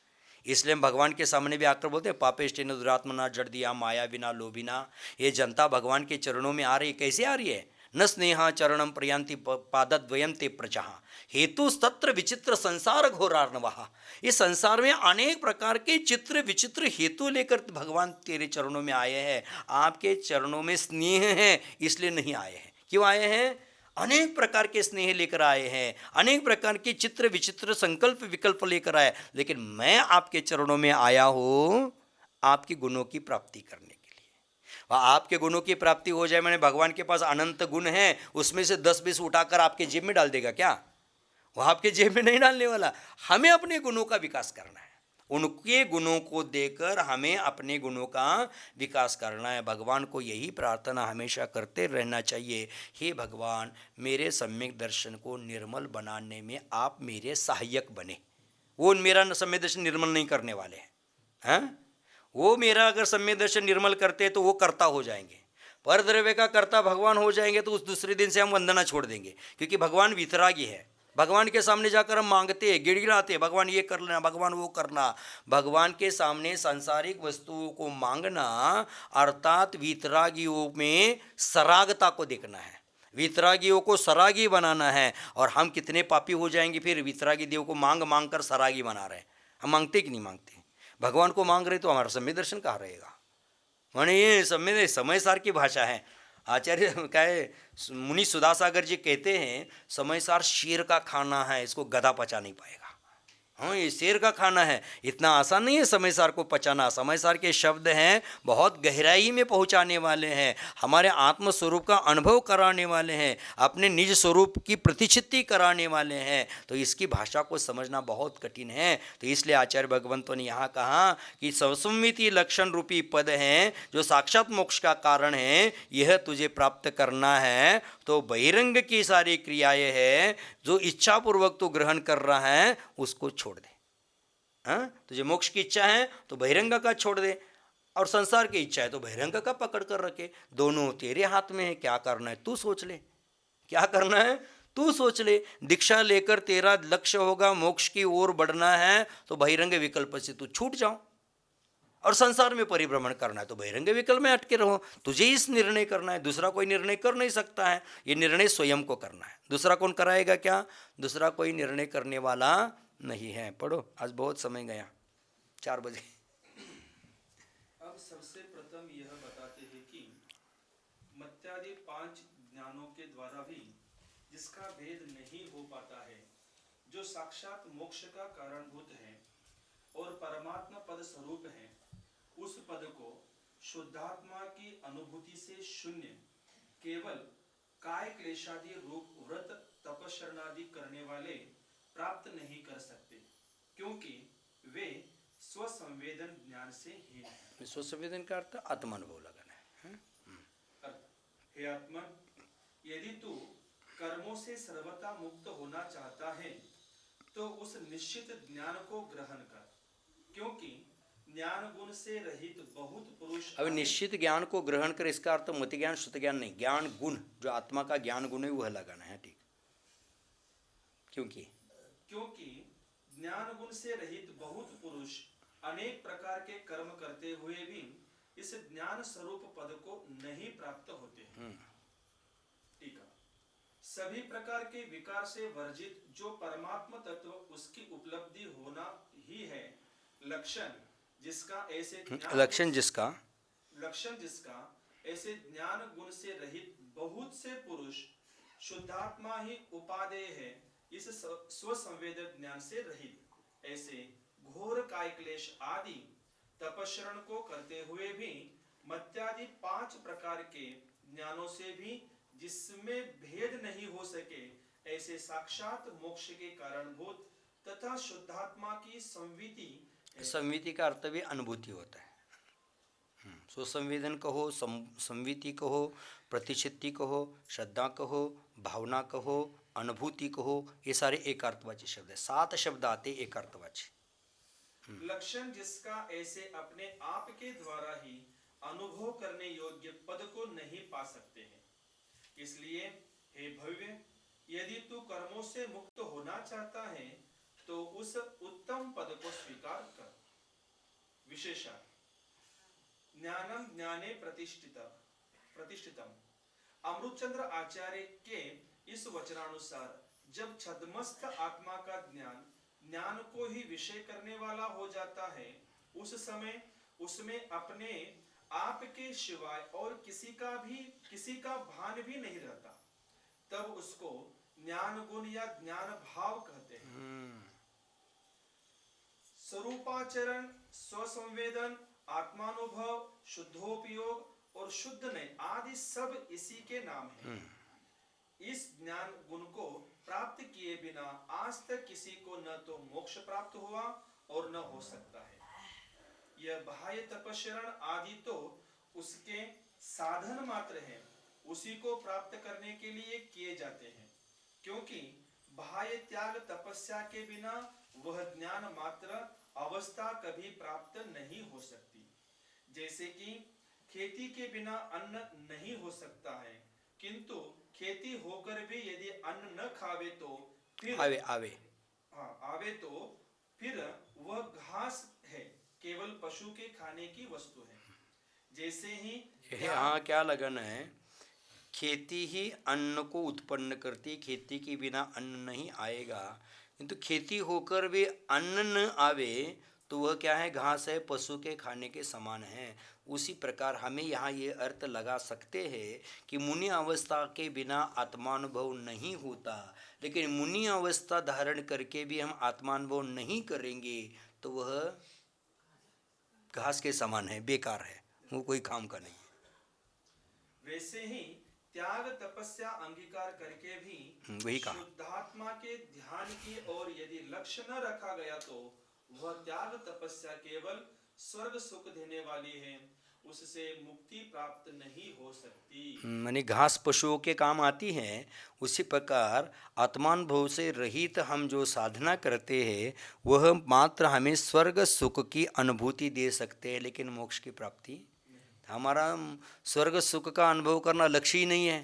इसलिए हम भगवान के सामने भी आकर बोलते हैं, पापेष्टेन दुरात्मना जड़ दिया माया विना लोभिना। ये जनता भगवान के चरणों में आ रही है, कैसे आ रही है? न स्नेहा चरणम प्रयांति पादद्वयं ते प्रचाह हेतु तत्र विचित्र संसार घोरार्णवः। इस संसार में अनेक प्रकार के चित्र विचित्र हेतु लेकर भगवान तेरे चरणों में आए हैं। आपके चरणों में स्नेह है इसलिए नहीं आए हैं। क्यों आए हैं? अनेक प्रकार के स्नेह लेकर आए हैं, अनेक प्रकार के चित्र विचित्र संकल्प विकल्प लेकर आए। लेकिन मैं आपके चरणों में आया हूँ आपके गुणों की प्राप्ति करने के लिए। आपके गुणों की प्राप्ति हो जाए, मैंने भगवान के पास अनंत गुण हैं, उसमें से 10-20 उठाकर आपके जेब में डाल देगा क्या? वह आपके जेब में नहीं डालने वाला। हमें अपने गुणों का विकास करना है, उनके गुणों को देकर हमें अपने गुणों का विकास करना है। भगवान को यही प्रार्थना हमेशा करते रहना चाहिए, हे भगवान मेरे सम्यक दर्शन को निर्मल बनाने में आप मेरे सहायक बने। वो मेरा सम्यक दर्शन निर्मल नहीं करने वाले हैं, वो मेरा अगर सम्यक दर्शन निर्मल करते तो वो कर्ता हो जाएंगे, पर द्रव्य का कर्ता भगवान हो जाएंगे, तो उस दूसरे दिन से हम वंदना छोड़ देंगे। क्योंकि भगवान वितरागी है। भगवान के सामने जाकर हम मांगते हैं, गिड़गिड़ाते, भगवान ये कर लेना, भगवान वो करना। भगवान के सामने सांसारिक वस्तुओं को मांगना अर्थात वितरागियों में सरागता को देखना है, वितरागियों को सरागी बनाना है। और हम कितने पापी हो जाएंगे फिर, वितरागी देव को मांग मांग कर सरागी बना रहे हैं। हम मांगते कि नहीं मांगते? भगवान को मांग रहे तो हमारा सम्यक दर्शन कहाँ रहेगा? माने ये समय सार की भाषा है। आचार्य क्या है, मुनि सुधासागर जी कहते हैं, समय सार शेर का खाना है, इसको गधा पचा नहीं पाएगा। हाँ, ये शेर का खाना है। इतना आसान नहीं है समय सार को पचाना। समय सार के शब्द हैं बहुत गहराई में पहुंचाने वाले हैं, हमारे आत्म स्वरूप का अनुभव कराने वाले हैं, अपने निज स्वरूप की प्रतिष्ठिति कराने वाले हैं। तो इसकी भाषा को समझना बहुत कठिन है। तो इसलिए आचार्य भगवंतों ने यहाँ कहा कि स्वसंविति लक्षण रूपी पद हैं जो साक्षात मोक्ष का कारण है, यह तुझे प्राप्त करना है तो बहिरंग की सारी क्रियाएं हैं जो इच्छापूर्वक तू ग्रहण कर रहा है उसको छोड़ दे। हाँ, तुझे मोक्ष की इच्छा है तो बहिरंग का छोड़ दे, और संसार की इच्छा है तो बहिरंग का पकड़ कर रखे। दोनों तेरे हाथ में है, क्या करना है तू सोच ले, क्या करना है तू सोच ले। दीक्षा लेकर तेरा लक्ष्य होगा मोक्ष की ओर बढ़ना है तो बहिरंग विकल्प से तू छूट जाओ, और संसार में परिभ्रमण करना है तो बहिरंग विकल्प में अटके रहो। तुझे इस निर्णय करना है, दूसरा कोई निर्णय कर नहीं सकता है। ये निर्णय स्वयं को करना है, दूसरा कौन कराएगा क्या? दूसरा कोई निर्णय करने वाला नहीं है। पढ़ो, आज बहुत समय गया, 4 बजे। अब सबसे प्रथम यह बताते हैं कि मत्यादि 5 ज्ञानों के द्वारा भी जिसका भेद नहीं हो पाता है, जो साक्षात मोक्ष का कारणभूत है और परमात्मा पद स्वरूप है, उस पद को शुद्धात्मा की अनुभूति से शून्य केवल काय क्लेशादि रूप व्रत तपस्यादि करने वाले प्राप्त नहीं कर सकते, क्योंकि वे स्वसंवेदन ज्ञान से हीन हैं। स्वसंवेदन का अर्थ आत्मानुभव लगाना है। हे आत्मन, यदि तू कर्मों से सर्वथा मुक्त होना चाहता है तो उस निश्चित ज्ञान को ग्रहण कर, क्योंकि ज्ञान गुण से रहित बहुत पुरुष। अब निश्चित ज्ञान को ग्रहण कर, इसका अर्थ मति ज्ञान श्रुत ज्ञान नहीं, ज्ञान गुण जो आत्मा का ज्ञान गुण है वह लगाना है। ठीक, क्योंकि ज्ञान गुण से रहित बहुत पुरुष अनेक प्रकार के कर्म करते हुए भी इस ज्ञान स्वरूप पद को नहीं प्राप्त होते हैं। ठीक है, सभी प्रकार के विकार से वर्जित जो परमात्मा तत्व उसकी उपलब्धि होना ही है, लक्षण जिसका ऐसे ज्ञान गुण से रहित बहुत से पुरुष शुद्धात्मा ही उपादेय है, इस स्वसंवेदक ज्ञान से रहित ऐसे घोर काय क्लेश आदि तपस्रण को करते हुए भी मत्यादि 5 प्रकार के ज्ञानों से भी जिसमें भेद नहीं हो सके, ऐसे साक्षात मोक्ष के कारणभूत तथा शुद्धात्मा की संविति का अर्थ भी अनुभूति होता है। स्वसंवेदन कहो, संविति कहो, प्रतिष्ठिति कहो, श्रद्धा कहो, भावना कहो, अनुभूति कहो, ये सारे एक अर्थवाची शब्द है। 7 शब्द आते एक अर्थवाची। लक्षण जिसका ऐसे अपने आप के द्वारा ही अनुभव करने योग्य पद को नहीं पा सकते हैं। इसलिए हे भव्य, यदि तू कर्मों से मुक्त होना चाहता है तो उस उत्तम पद को स्वीकार कर। विशेषण ज्ञानम ज्ञाने प्रतिष्ठितम। अमृतचंद्र आचार्य के इस वचनानुसार जब छद्मस्थ आत्मा का ज्ञान को ही विषय करने वाला हो जाता है, उस समय उसमें अपने आप के सिवाय और किसी का भान भी नहीं रहता, तब उसको ज्ञान गुण या ज्ञान भाव कहते हैं। स्वरूपाचरण, स्वसंवेदन, आत्मानुभव, शुद्धोपयोग और शुद्ध नहीं आदि सब इसी के नाम हैं। इस ज्ञान गुण को प्राप्त किए बिना आज तक किसी को न तो मोक्ष प्राप्त हुआ और न हो सकता है। यह बाह्य तपस्रण आदि तो उसके साधन मात्र हैं, उसी को प्राप्त करने के लिए किए जाते हैं, क्योंकि बाह्य त्याग तपस्या के बिना वह ज्ञान मात्र अवस्था कभी प्राप्त नहीं हो सकती। जैसे कि खेती के बिना अन्न नहीं हो सकता है, किंतु खेती होकर भी यदि अन्न न खावे तो फिर आवे तो फिर वह घास है, केवल पशु के खाने की वस्तु है। जैसे ही क्या लगन है, खेती ही अन्न को उत्पन्न करती, खेती के बिना अन्न नहीं आएगा, किंतु खेती होकर भी अन्न न आवे तो वह क्या है, घास है, पशु के खाने के समान है। उसी प्रकार हमें यहाँ ये अर्थ लगा सकते हैं कि मुनि अवस्था के बिना आत्मानुभव नहीं होता, लेकिन मुनि अवस्था धारण करके भी हम आत्मानुभव नहीं करेंगे तो वह घास के समान है, बेकार है, वो कोई काम का नहीं। वैसे ही त्याग तपस्या अंगीकार करके भी वही कहा। शुद्धात्मा के ध्यान की ओर यदि लक्ष्य न रखा गया तो वह त्याग तपस्या केवल स्वर्ग सुख देने वाली है, उससे मुक्ति प्राप्त नहीं हो सकती। माने घास पशुओं के काम आती है, उसी प्रकार आत्मानुभव से रहित हम जो साधना करते हैं वह मात्र हमें स्वर्ग सुख की अनुभूति दे सकते हैं, लेकिन मोक्ष की प्राप्ति, हमारा स्वर्ग सुख का अनुभव करना लक्ष्य ही नहीं है,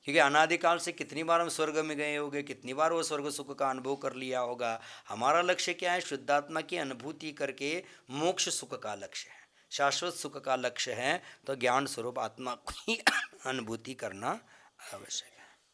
क्योंकि अनादिकाल से कितनी बार हम स्वर्ग में गए होंगे, कितनी बार वो स्वर्ग सुख का अनुभव कर लिया होगा। हमारा लक्ष्य क्या है, शुद्धात्मा की अनुभूति करके मोक्ष सुख का लक्ष्य है, शाश्वत सुख का लक्ष्य है। तो ज्ञान स्वरूप आत्मा की अनुभूति करना आवश्यक है।